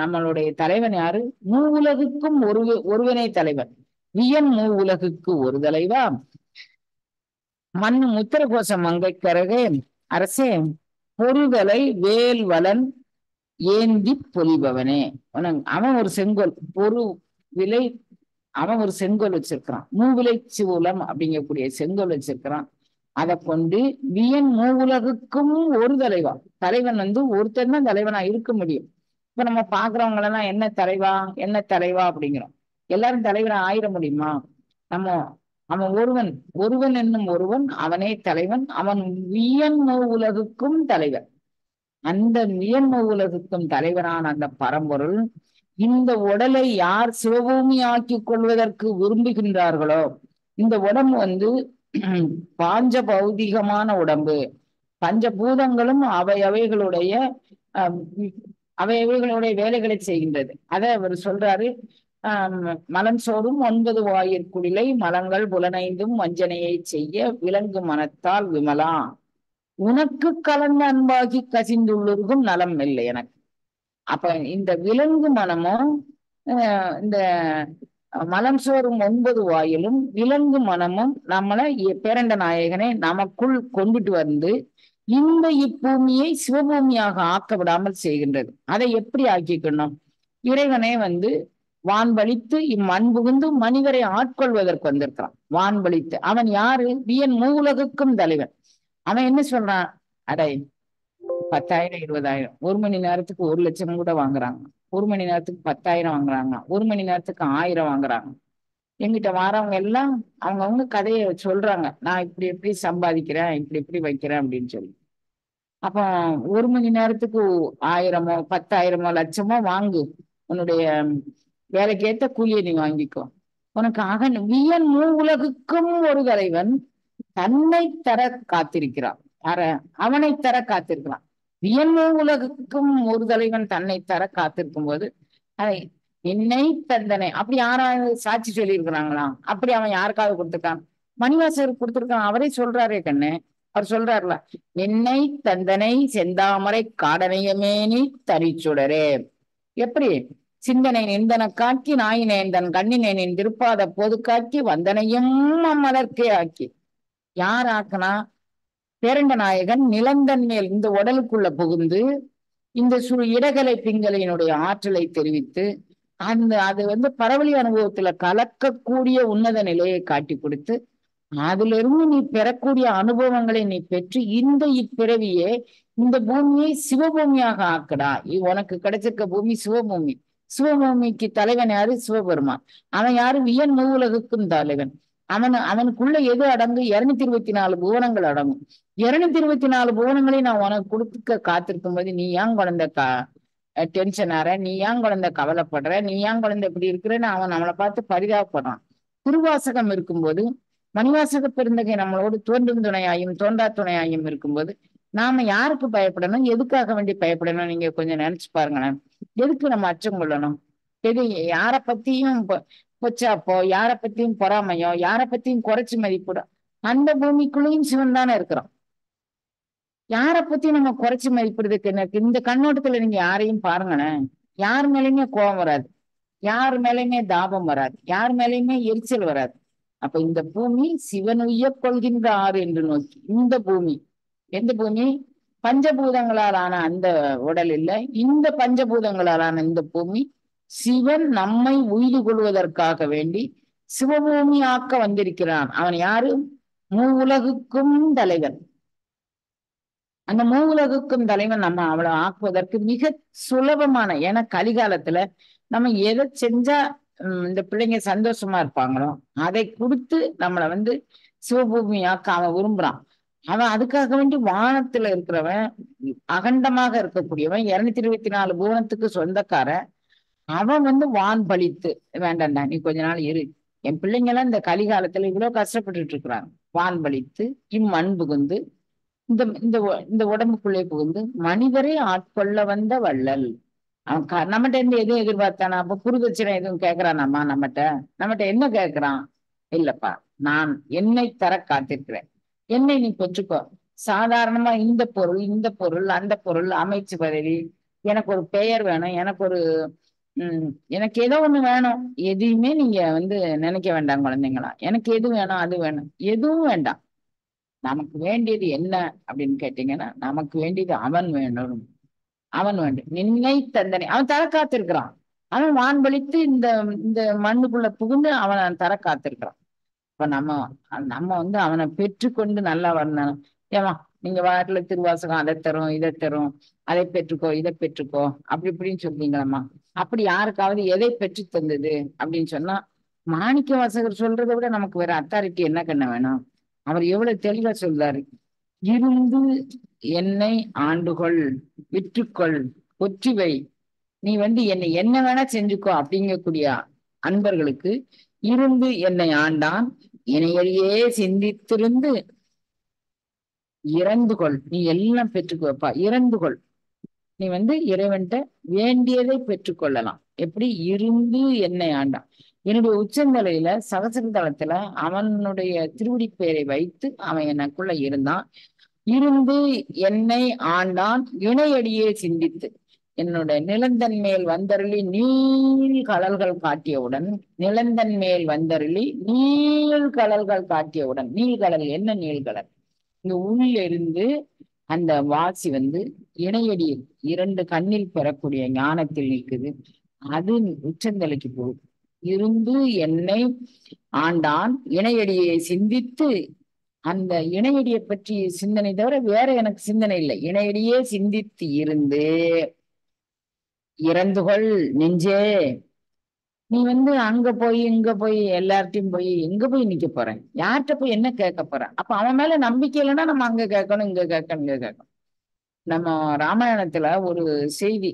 நம்மளுடைய தலைவன் யாரு? உலகுக்கும் ஒருவனே தலைவன். வியன் உலகுக்கு ஒரு தலைவா. மண் முத்திரகோசம் மங்கைக்கரகே அரசே பொருதலை வேல்வலன் ஏந்தி பொலிபவனே. அவன் ஒரு செங்கோல் விலை, அவன் ஒரு செங்கோல் வச்சிருக்கிறான். மூவிலை சிவலம் அப்படிங்கக்கூடிய செங்கோல் வச்சிருக்கிறான். அதை கொண்டு வியன் உலகுக்கும் ஒரு தலைவா. தலைவன் ஒருத்தன் தான் தலைவனா இருக்க முடியும். இப்ப நம்ம பாக்குறவங்க எல்லாம் என்ன தலைவா என்ன தலைவா அப்படிங்கிறோம். எல்லாரும் தலைவனா ஆயிட முடியுமா? நம்ம அவன் ஒருவன் என்னும் ஒருவன், அவனே தலைவன். அவன் வியன் உலகுக்கும் தலைவன். அந்த வியன் உலகுக்கும் தலைவனான அந்த பரம்பொருள் இந்த உடலை யார் சிவபூமி ஆக்கி கொள்வதற்கு விரும்புகின்றார்களோ, இந்த உடம்பு பாஞ்ச பௌதிகமான உடம்பு, பஞ்சபூதங்களும் அவைகளுடைய வேலைகளை செய்கின்றது. அதை அவர் சொல்றாரு, மலம் சோறும் 9 வாயிற்குடிலை மலங்கள் புலனைந்தும் வஞ்சனையை செய்ய விலங்கு மனத்தால் விமலா உனக்கு கலந்த அன்பாகி கசிந்துள்ளிருக்கும் நலம் இல்லை எனக்கு. அப்ப இந்த விலங்கு மனமும் இந்த மலம் சோறும் 9 வாயிலும் விலங்கு மனமும் நம்மளை பேரண்ட நாயகனை நமக்குள் கொண்டுட்டு வந்து இந்த இப்பூமியை சிவபூமியாக ஆக்க விடாமல் செய்கின்றது. அதை எப்படி ஆக்கிக்கணும்? இறைவனே வான்பளித்து இம்மண் புகுந்து மனிதரை ஆட்கொள்வதற்கு வந்திருக்கிறான். வான்பளித்து அவன் யாரு? வியன் உலகுக்கும் தலைவன். அவன் என்ன சொல்றான்? அடை 10,000 20,000 1 மணி நேரத்துக்கு 1,00,000 கூட வாங்குறாங்க. 1 மணி நேரத்துக்கு 10,000 வாங்குறாங்க. 1 மணி நேரத்துக்கு 1000 வாங்குறாங்க. எங்கிட்ட வாரவங்க எல்லாம் அவங்கவுங்க கதையை சொல்றாங்க. நான் இப்படி எப்படி சம்பாதிக்கிறேன், இப்படி வைக்கிறேன் அப்படின்னு சொல்லி. அப்ப 1 மணி நேரத்துக்கு 1000மோ 10,000மோ லட்சமோ வாங்கு, உன்னுடைய வேலைக்கேற்ற கூலியை நீ வாங்கிக்கோ. உனக்கு வியன் உலகுக்கும் ஒரு தலைவன் தன்னை தர காத்திருக்கிறான். அவனை தர காத்திருக்கிறான். வியன் உலகுக்கும் ஒரு தலைவன் தன்னை தர காத்திருக்கும் போது அதை என்னை தந்தனை அப்படி யாராவது சாட்சி சொல்லி இருக்கிறாங்களா? அப்படி அவன் யாருக்காவது கொடுத்துருக்கான்? மணிவாசகர் கொடுத்திருக்கான். அவரே சொல்றாரே கண்ணு, அவர் சொல்றாருல, என்னை தந்தனை செந்தாமரை காடனையமேனி தரிச்சுடரே. எப்படி? சிந்தனை நிந்தன காக்கி நாயினேன் தன் கண்ணினேனின் திருப்பாத போது காக்கி வந்தனையும் அம்மலர்க்கே ஆக்கி. யார் ஆக்குனா? பேரண்ட நாயகன் நிலந்தன் மேல் இந்த உடலுக்குள்ள புகுந்து இந்த இடகலை பிங்கலையினுடைய ஆற்றலை தெரிவித்து அது பரவலி அனுபவத்துல கலக்கக்கூடிய உன்னத நிலையை காட்டி கொடுத்து அதுல இருந்து நீ பெறக்கூடிய அனுபவங்களை நீ பெற்று இந்த இப்பிறவியே இந்த பூமியை சிவபூமியாக ஆக்கடா. உனக்கு கிடைச்சிருக்க பூமி சிவபூமி. சிவபூமிக்கு தலைவன் யாரு? சிவபெருமான். அவன் யாரு? வியன் உலகுக்கும் தலைவன். அவனுக்குள்ள எது அடங்கு? 224 புவனங்கள் அடங்கும். 224 புவனங்களையும் நான் உனக்கு கொடுத்துக்க காத்திருக்கும் போது நீ ஏன் குழந்தை டென்ஷன் ஆற? நீ ஏன் குழந்தை கவலைப்படுற? நீ ஏன் குழந்தை இப்படி இருக்கிறன்னு அவன் நம்மளை பார்த்து பரிதாபப்படுறான். திருவாசகம் இருக்கும்போது, மணிவாசக பெருந்தகை நம்மளோடு தோன்றும் துணையாயும் தோன்றா துணையாயும் இருக்கும்போது நாம யாருக்கு பயப்படணும்? எதுக்காக வேண்டி பயப்படணும்? நீங்க கொஞ்சம் நினைச்சு பாருங்களேன். எதுக்கு நம்ம அச்சம் கொள்ளணும்? யார பத்தியும் பொச்சாப்போ, யார பத்தியும் பொறாமையோ, யார பத்தியும் குறைச்சு மதிப்பிடும். அந்த பூமிக்குள்ளேயும் சிவன் தானே இருக்கிறோம். யார பத்தியும் நம்ம குறைச்சு மதிப்பிடுறதுக்கு எனக்கு இந்த கண்ணோட்டத்துல நீங்க யாரையும் பாருங்களேன். யார் மேலேயுமே கோபம் வராது, யார் மேலேயுமே தாபம் வராது, யார் மேலேயுமே எரிச்சல் வராது. அப்ப இந்த பூமி சிவன் உய்ய கொள்கின்ற ஆறு என்று நோக்கி இந்த பூமி, எந்த பூமி? பஞ்சபூதங்களாலான அந்த உடல் இல்லை, இந்த பஞ்சபூதங்களாலான இந்த பூமி சிவன் நம்மை உய்து கொள்வதற்காக வேண்டி சிவபூமி ஆக்க வந்திருக்கிறான். அவன் யாரு? உலகுக்கும் தலைவன். அந்த உலகுக்கும் தலைவன் நம்ம அவளை ஆக்குவதற்கு மிக சுலபமான, ஏன்னா கலிகாலத்துல நம்ம எதை செஞ்சா இந்த பிள்ளைங்க சந்தோஷமா இருப்பாங்களோ அதை கொடுத்து நம்மளை சிவபூமி ஆக்க அவன் விரும்புறான். அவன் அதுக்காக வேண்டி வானத்துல இருக்கிறவன், அகண்டமாக இருக்கக்கூடியவன், 224 புவனத்துக்கு சொந்தக்காரன். அவன் வந்து வான் பழித்து, வேண்டாம்டா நீ கொஞ்ச நாள் இரு, என் பிள்ளைங்க எல்லாம் இந்த கலிகாலத்துல இவ்வளவு கஷ்டப்பட்டுட்டு இருக்கிறாங்க, வான் பழித்து இம்மண் புகுந்து இந்த இந்த இந்த உடம்புக்குள்ளே புகுந்து மனிதரை ஆட்கொள்ள வந்த வள்ளல். அவன் நம்மகிட்ட இருந்து எதுவும் எதிர்பார்த்தானா? அப்ப குருதட்சணை எதுவும் கேட்கிறானாமா நம்மகிட்ட? நம்மகிட்ட என்ன கேட்கிறான்? இல்லப்பா, நான் என்னை தர காத்திருக்கிறேன், என்னை நீ பெற்றுக்கோ. சாதாரணமா இந்த பொருள், இந்த பொருள், அந்த பொருள், அமைச்சு பதவி, எனக்கு ஒரு பெயர் வேணும், எனக்கு ஒரு எனக்கு ஏதோ ஒண்ணு வேணும். எதையுமே நீங்க வந்து நினைக்க வேண்டாம் குழந்தைங்களா. எனக்கு எது வேணும் அது வேணும், எதுவும் வேண்டாம். நமக்கு வேண்டியது என்ன அப்படின்னு கேட்டீங்கன்னா, நமக்கு வேண்டியது அவன் வேணும். அவன் வேண்டும் நின்னை தந்தனை, அவன் தர காத்திருக்கிறான். அவன் வான்பளித்து இந்த இந்த மண்ணுக்குள்ள புகுந்து அவன் தர காத்திருக்கிறான். இப்ப நம்ம நம்ம வந்து அவனை பெற்றுக்கொண்டு நல்லா வரணும். ஏமா, நீங்க வாட்டில திருவாசகம் அதை தரும் இதை தரும், அதை பெற்றுக்கோ இதை பெற்றுக்கோ அப்படி இப்படின்னு சொல்றீங்களாம்மா? அப்படி யாருக்காவது எதை பெற்று தந்தது அப்படின்னு சொன்னா, மாணிக்க வாசகர் சொல்றதை விட நமக்கு வேற அத்தாரிட்டி என்ன கண்ண வேணும்? அவர் எவ்வளவு தெளிவா சொல்றாரு. இருந்து என்னை ஆண்டுகொள், விற்றுக்கொள், ஒற்றிவை, நீ வந்து என்னை என்ன வேணா செஞ்சுக்கோ அப்படிங்கக்கூடிய அன்பர்களுக்கு, இருந்து என்னை ஆண்டான் இணையடியே சிந்தித்திருந்து இறந்து கொள், நீ எல்லாம் பெற்றுக்கோப்பா, இறந்து கொள். நீ வந்து இறைவன்கிட்ட வேண்டியதை பெற்றுக்கொள்ளலாம். எப்படி? இருந்து என்னை ஆண்டான். என்னுடைய உச்சந்தலையில சகசர தளத்துல அவனுடைய திருவடி பெயரை வைத்து அவன் எனக்குள்ள இருந்தான். இருந்து என்னை ஆண்டான் இணையடியே சிந்தித்து, என்னோட நிலந்தன் மேல் வந்தருளி நீள் கடல்கள் காட்டியவுடன், நிலந்தன் மேல் வந்தருளி நீள் கடல்கள் காட்டியவுடன், நீள்கடல் என்ன நீள்கடல்? இங்க உள்ள இருந்து அந்த வாசி வந்து இணையடியில் இரண்டு கண்ணில் பெறக்கூடிய ஞானத்தில் நிற்குது. அது உச்சந்தலைக்கு போகுது. இருந்து என்னை ஆண்டான் இணையடியை சிந்தித்து, அந்த இணையடியை பற்றி சிந்தனை தவிர வேற எனக்கு சிந்தனை இல்லை. இணையடியே சிந்தித்து இருந்து இறந்துகொள் நெஞ்சே, நீ வந்து அங்க போய் இங்க போய் எல்லார்ட்டையும் போய் எங்க போய் நிக்க போறேன்? யார்கிட்ட போய் என்ன கேட்க போறேன்? அப்ப அவன் மேல நம்பிக்கை இல்லைன்னா நம்ம அங்க கேட்கணும், இங்க கேட்கணும், இங்க கேட்கணும். நம்ம ராமாயணத்துல ஒரு செய்தி,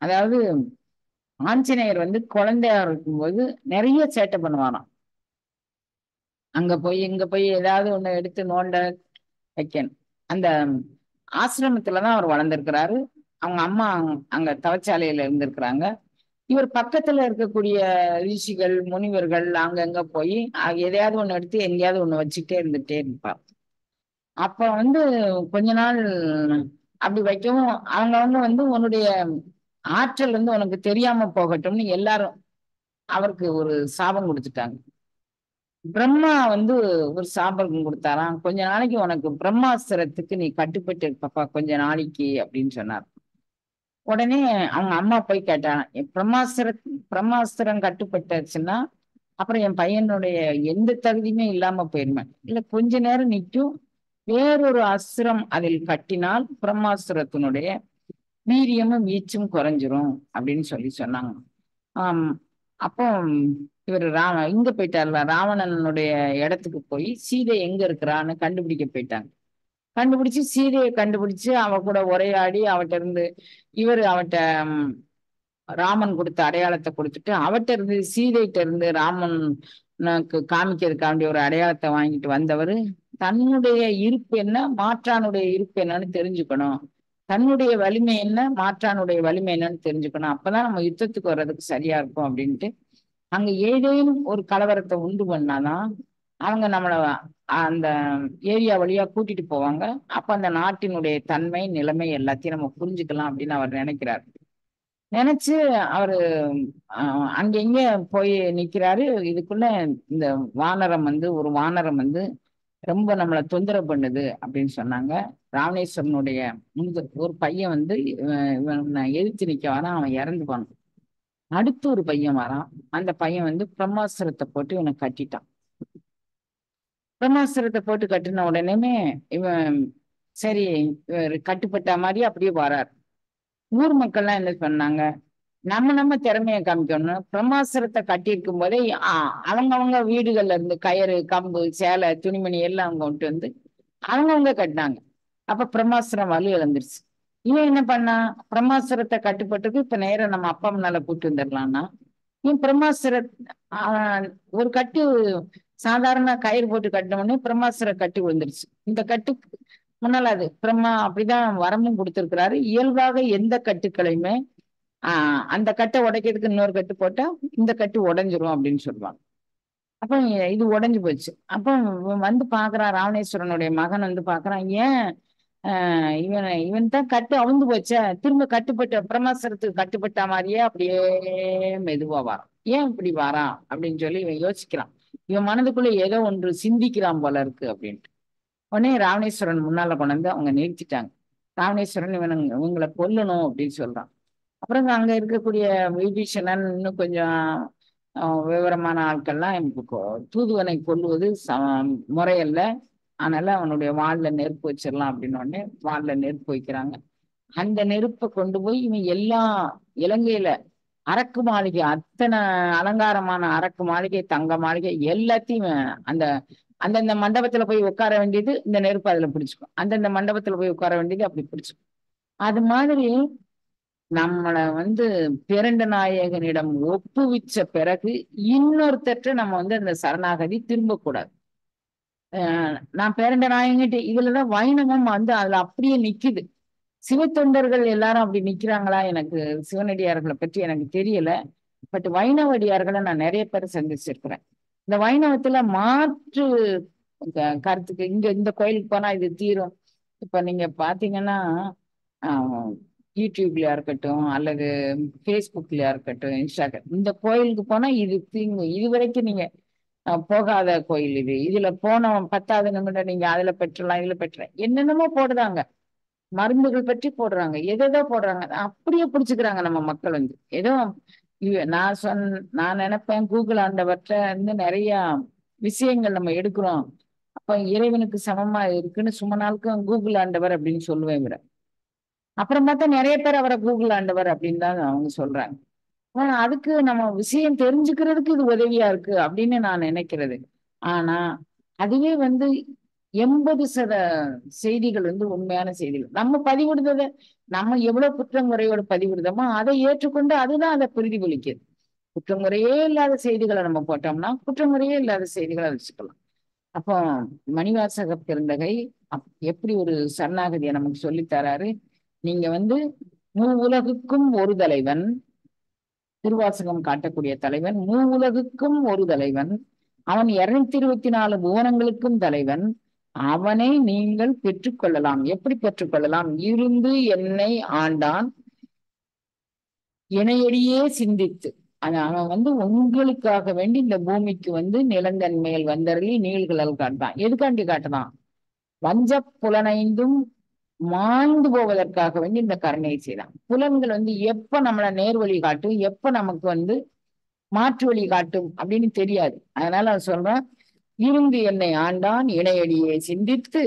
அதாவது ஆஞ்சநேயர் வந்து குழந்தையா இருக்கும்போது நிறைய சேட்டை பண்ணுவாராம். அங்க போய் இங்க போய் ஏதாவது ஒண்ணு எடுத்து நோண்ட வைக்கணும். அந்த ஆசிரமத்துலதான் அவர் வளர்ந்திருக்கிறாரு. அவங்க அம்மா அங்க தவச்சாலையில இருந்திருக்கிறாங்க. இவர் பக்கத்துல இருக்கக்கூடிய ரிஷிகள் முனிவர்கள் அங்கங்க போய் எதையாவது ஒண்ணு எடுத்து எங்கேயாவது ஒண்ணு வச்சுட்டே இருந்துட்டே இருப்பார். அப்ப வந்து கொஞ்ச நாள் அப்படி வைக்கவும் அவங்க வந்து உன்னுடைய ஆற்றல் வந்து உனக்கு தெரியாம போகட்டும்னு எல்லாரும் அவருக்கு ஒரு சாபம் கொடுத்துட்டாங்க. பிரம்மா வந்து ஒரு சாபம் கொடுத்தாராம், கொஞ்ச நாளைக்கு உனக்கு பிரம்மாஸ்திரத்துக்கு நீ கட்டுப்பட்டு இருப்பப்பா கொஞ்ச நாளைக்கு அப்படின்னு சொன்னார். உடனே அவங்க அம்மா போய் கேட்டாங்க, பிரம்மாஸ்திரம் கட்டுப்பட்டுச்சுன்னா அப்புறம் என் பையனுடைய எந்த தகுதியுமே இல்லாம போயிருமே. இல்ல கொஞ்ச நேரம் நிற்கும், வேறொரு அஸ்திரம் அதில் கட்டினால் பிரம்மாஸ்திரத்தினுடைய வீரியமும் வீச்சும் குறைஞ்சிரும் அப்படின்னு சொன்னாங்க. ஆஹ் அப்போ இவர் இங்க போயிட்டார்ல, ராவணனுடைய இடத்துக்கு போய் சீதை எங்க இருக்கிறான்னு கண்டுபிடிக்க போயிட்டாங்க. கண்டுபிடிச்சு சீதையை கண்டுபிடிச்சு அவ கூட உரையாடி அவட்ட இருந்து அவட்ட ராமன் கொடுத்த அடையாளத்தை கொடுத்துட்டு அவட்ட இருந்து சீதைகிட்ட இருந்து ராமனுக்கு காமிக்கிறதுக்காண்டி ஒரு அடையாளத்தை வாங்கிட்டு வந்தவர், தன்னுடைய இருப்பு என்ன மாற்றானுடைய இருப்பு என்னன்னு தெரிஞ்சுக்கணும், தன்னுடைய வலிமை என்ன மாற்றானுடைய வலிமை என்னன்னு தெரிஞ்சுக்கணும், அப்பதான் நம்ம யுத்தத்துக்கு வர்றதுக்கு சரியா இருக்கும் அப்படின்ட்டு அங்க ஏதேனும் ஒரு கலவரத்தை உண்டு பண்ணாதான் அவங்க நம்மள அந்த ஏரியா வழியா கூட்டிட்டு போவாங்க. அப்ப அந்த நாட்டினுடைய தன்மை நிலைமை எல்லாத்தையும் நம்ம புரிஞ்சுக்கலாம் அப்படின்னு அவர் நினைக்கிறார். நினைச்சு அவரு அங்க இங்க போய் நிக்கிறாரு. இதுக்குள்ள இந்த ஒரு வானரம் வந்து ரொம்ப நம்மளை தொந்தரவு பண்ணுது அப்படின்னு சொன்னாங்க. ராவணேஸ்வரனுடைய ஒரு பையன் வந்து இவன் எதிர்த்து நிக்க வரான், அவன் இறந்து போனான். அடுத்து ஒரு பையன் வரான், அந்த பையன் வந்து பிரம்மாஸ்திரத்தை போட்டு இவனை கட்டிட்டான். பிரம்மாஸ்திரத்தை போட்டு கட்டின உடனே இவன் சரி கட்டுப்பட்ட மாதிரி அப்படியே வரார். ஊர் மக்கள்லாம் என்ன சொன்னாங்க, நம்ம திறமையை காமிக்கணும், பிரம்மாஸ்திரத்தை கட்டியிருக்கும் போதே அவங்கவுங்க வீடுகள்ல இருந்து கயிறு கம்பு சேலை துணிமணி எல்லாம் அவங்க கொண்டு வந்து அவங்கவுங்க கட்டினாங்க. அப்ப பிரம்மாஸ்திரம் வலு இழந்துருச்சு. இவன் என்ன பண்ணா, பிரம்மாஸ்திரத்தை கட்டுப்பட்டுக்கு இப்ப நேரம் நம்ம அப்பா முன்னால கூட்டு வந்துடலாம்னா, இவன் பிரம்மாஸ்திர ஆஹ் ஒரு கட்டு சாதாரண கயிறு போட்டு கட்டினோடனே பிரம்மாஸ்திர கட்டு விழுந்துருச்சு. இந்த கட்டு முன்னால அது பிரம்மா அப்படிதான் வரமும் கொடுத்திருக்கிறாரு. இயல்பாக எந்த கட்டுக்களையுமே அந்த கட்டை உடைக்கிறதுக்கு இன்னொரு கட்டு போட்டா இந்த கட்டு உடைஞ்சிரும் அப்படின்னு சொல்லுவாங்க. அப்ப இது உடைஞ்சு போச்சு. அப்ப வந்து பாக்குறான், ராவணேஸ்வரனுடைய மகன் வந்து பாக்குறான், ஏன் இவன் தான் கட்டு அவுந்து போச்ச, திரும்ப கட்டுப்பட்ட பிரம்மாஸ்திரத்துக்கு கட்டுப்பட்ட மாதிரியே அப்படியே மெதுவா வரான். ஏன் இப்படி வரான் அப்படின்னு சொல்லி இவன் யோசிக்கிறான். இவன் மனதுக்குள்ள ஏதோ ஒன்று சிந்திக்கிறான் போல இருக்கு அப்படின்ட்டு. உடனே ராவணேஸ்வரன் முன்னால கொண்டு வந்து அவங்க நிறுத்திட்டாங்க. ராவணேஸ்வரன் இவங்களை கொல்லணும் அப்படின்னு சொல்றான். அப்புறம் அங்க இருக்கக்கூடிய விபீஷணன் இன்னும் கொஞ்சம் விவரமான ஆட்கள்லாம் தூதுவனை கொல்லுவது முறையல்ல, அதனால அவனுடைய வாள்ல நெருப்பு வச்சிடலாம் அப்படின்னு உடனே வாள்ல நெருப்பு வைக்கிறாங்க. அந்த நெருப்பை கொண்டு போய் இவன் எல்லா இலங்கையில அரக்கு மாளிகை, அத்தனை அலங்காரமான அரக்கு மாளிகை, தங்க மாளிகை எல்லாத்தையும் அந்த அந்தந்த மண்டபத்துல போய் உட்கார வேண்டியது இந்த நெருப்பு அதுல பிடிச்சுக்கும், அந்தந்த மண்டபத்துல போய் உட்கார வேண்டியது அப்படி பிடிச்சுக்கும். அது மாதிரி நம்மளை வந்து பேரண்ட நாயகனிடம் ஒப்புவிச்ச பிறகு இன்னொருத்தற்ற நம்ம வந்து அந்த சரணாகதி திரும்பக்கூடாது. நான் பேரண்ட நாயகன்கிட்ட இதுலதான் வைணவம் வந்து அதுல அப்படியே நிக்குது. சிவத்தொண்டர்கள் எல்லாரும் அப்படி நிக்கிறாங்களா, எனக்கு சிவனடியார்களை பற்றி எனக்கு தெரியல. பட் வைணவடியார்களை நான் நிறைய பேர் சந்திச்சிருக்கிறேன். இந்த வைணவத்துல மாற்று கருத்துக்கு இங்க இந்த கோயிலுக்கு போனா இது தீரும். இப்ப நீங்க பாத்தீங்கன்னா யூடியூப்லயா இருக்கட்டும் அல்லது ஃபேஸ்புக்லயா இருக்கட்டும், இன்ஸ்டாகிராம், இந்த கோயிலுக்கு போனா இது தீங்கும், இது வரைக்கும் நீங்க போகாத கோயில் இது, இதுல போன 10வது நிமிடம் நீங்க அதுல பெற்றலாம் இதுல பெற்றலாம் என்னென்னமோ போடுறாங்க, மருந்துகள் பற்றி போடுறாங்க, எதோ போடுறாங்க, அப்படியே பிடிச்சுக்கிறாங்க நம்ம மக்கள் வந்து. ஏதோ நான் நினைப்பேன் கூகுள் ஆண்டவற்ற வந்து நிறைய விஷயங்கள் நம்ம எடுக்கிறோம், அப்ப இறைவனுக்கு சமமா இருக்குன்னு சும்மா நாளுக்கும் கூகுள் ஆண்டவர் அப்படின்னு சொல்லுவேன் இவரை. அப்புறம் பார்த்தா நிறைய பேர் அவரை கூகுள் ஆண்டவர் அப்படின்னு தான் அவங்க சொல்றாங்க. அதுக்கு நம்ம விஷயம் தெரிஞ்சுக்கிறதுக்கு இது உதவியா இருக்கு அப்படின்னு நான் நினைக்கிறது. ஆனா அதுவே வந்து 80% செய்திகள் வந்து உண்மையான செய்திகள். நம்ம பதிவிடுறத நம்ம எவ்வளவு குற்றங்குறையோட பதிவிடுதோமோ அதை ஏற்றுக்கொண்டு அதுதான் அதை பிரதிபலிக்குது. குற்றங்குறையே இல்லாத செய்திகளை நம்ம போட்டோம்னா குற்றங்குறையே இல்லாத செய்திகளை வச்சுக்கலாம். அப்போ மணிவாசக பெருந்தகை எப்படி ஒரு சரணாகதியை நமக்கு சொல்லித் தராரு. நீங்க வந்து உலகுக்கும் ஒரு தலைவன், திருவாசகம் காட்டக்கூடிய தலைவன், உலகுக்கும் ஒரு தலைவன், அவன் 224 புவனங்களுக்கும் தலைவன், அவனை நீங்கள் பெற்றுக்கொள்ளலாம். எப்படி பெற்றுக்கொள்ளலாம்? இருந்து என்னை ஆண்டான் இணையடியே சிந்தித்து. அவன் வந்து உங்களுக்காக வேண்டி இந்த பூமிக்கு வந்து நிலந்தன் மேல் வந்தருளி நீள்களல் காட்டான். எதுக்காண்டி காட்டுதான்? வஞ்ச புலனைந்தும் மாண்டு போவதற்காக வேண்டி இந்த கருணையை செய்தான். புலன்கள் வந்து எப்ப நம்மளை நேர்வழி காட்டும், எப்ப நமக்கு வந்து மாற்று வழி காட்டும் அப்படின்னு தெரியாது. அதனால அவன் சொல்றான், இருந்து என்னை ஆண்டான் இணையடியை சிந்தித்து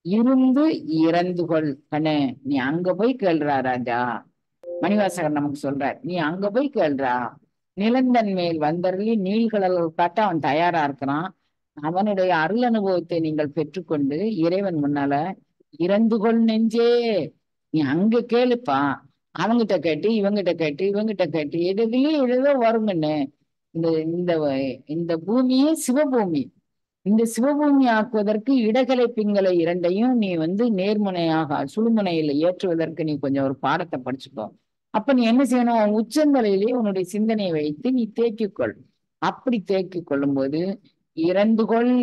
இருந்து இறந்து கொள் கண்ணே. நீ அங்க போய் கேள்றா ராஜா. மணிவாசகர் நமக்கு சொல்றார், நீ அங்க போய் கேள்றா. நிலந்தன் மேல் வந்தருளி நீள்கடல் காட்ட அவன் தயாரா இருக்கிறான். அவனுடைய அருள் அனுபவத்தை நீங்கள் பெற்றுக்கொண்டு இறைவன் முன்னால இறந்து கொள் நெஞ்சே, நீ அங்க கேளுப்பா. அவங்கிட்ட கேட்டு இவங்கிட்ட கேட்டு இவங்கிட்ட கேட்டு எதுலயும் எதோ வருங்கன்னு. இந்த இந்த இந்த பூமியே சிவபூமி. இந்த சிவபூமி ஆக்குவதற்கு இடகலை பிங்களை இரண்டையும் நீ வந்து நேர்முனையாக சுழுமுனையில ஏற்றுவதற்கு நீ கொஞ்சம் ஒரு பாடத்தை படிச்சுக்கோ. அப்ப நீ என்ன செய்யணும்? உச்சந்தலையிலேயே உன்னுடைய சிந்தனையை வைத்து நீ தேக்கிக்கொள். அப்படி தேக்கிக் கொள்ளும் போது இறந்து கொள்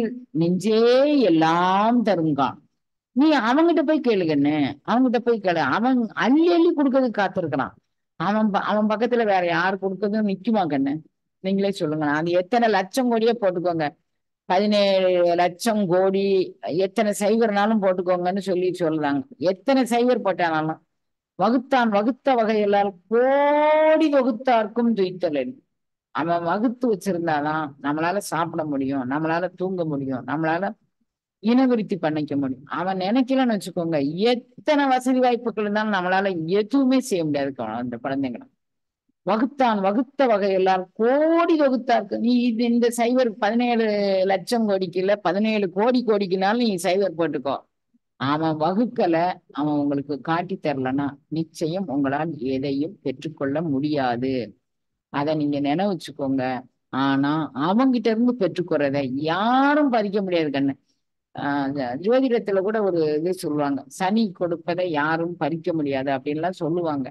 நெஞ்சே எல்லாம் தருங்கான். நீ அவங்கிட்ட போய் கேளுகண்ணு, அவங்கிட்ட போய் கேளு. அவன் அள்ளி அள்ளி கொடுக்கறதுக்கு காத்திருக்கிறான். அவன் பக்கத்துல வேற யாரு கொடுக்கறதும் நிக்குமா கண்ணு? நீங்களே சொல்லுங்க. அது எத்தனை லட்சம் கோடியே போட்டுக்கோங்க, 17 லட்சம் கோடி, எத்தனை சைவர்னாலும் போட்டுக்கோங்கன்னு சொல்லி சொல்றாங்க. எத்தனை சைவர் போட்டானாலும் வகுத்தான் வகுத்த வகையெல்லாம் கோடி வகுத்தார்க்கும் துய்த்தல். அவன் வகுத்து வச்சிருந்தாதான் நம்மளால சாப்பிட முடியும், நம்மளால தூங்க முடியும், நம்மளால இனவிருத்தி பண்ணிக்க முடியும். அவன் நினைக்கலன்னு வச்சுக்கோங்க, எத்தனை வசதி வாய்ப்புகள் இருந்தாலும் நம்மளால எதுவுமே செய்ய முடியாது அந்த குழந்தைங்களை. வகுத்தான் வகுத்த வகையெல்லாம் கோடி வகுத்தாருக்கு. நீ இது இந்த சைவர் 17 லட்சம் கோடிக்கு இல்ல 17 கோடி கோடிக்குனாலும் நீ சைவர் போட்டுக்கோ. அவன் வகுக்கல, அவன் உங்களுக்கு காட்டி தரலன்னா நிச்சயம் உங்களால் எதையும் பெற்றுக்கொள்ள முடியாது. அதை நீங்க நினைவு வச்சுக்கோங்க. ஆனா அவங்கிட்ட இருந்து பெற்றுக்கொறதை யாரும் பறிக்க முடியாது கண்ணு. ஜோதிடத்துல கூட ஒரு இது சொல்லுவாங்க, சனி கொடுப்பதை யாரும் பறிக்க முடியாது அப்படின்லாம் சொல்லுவாங்க.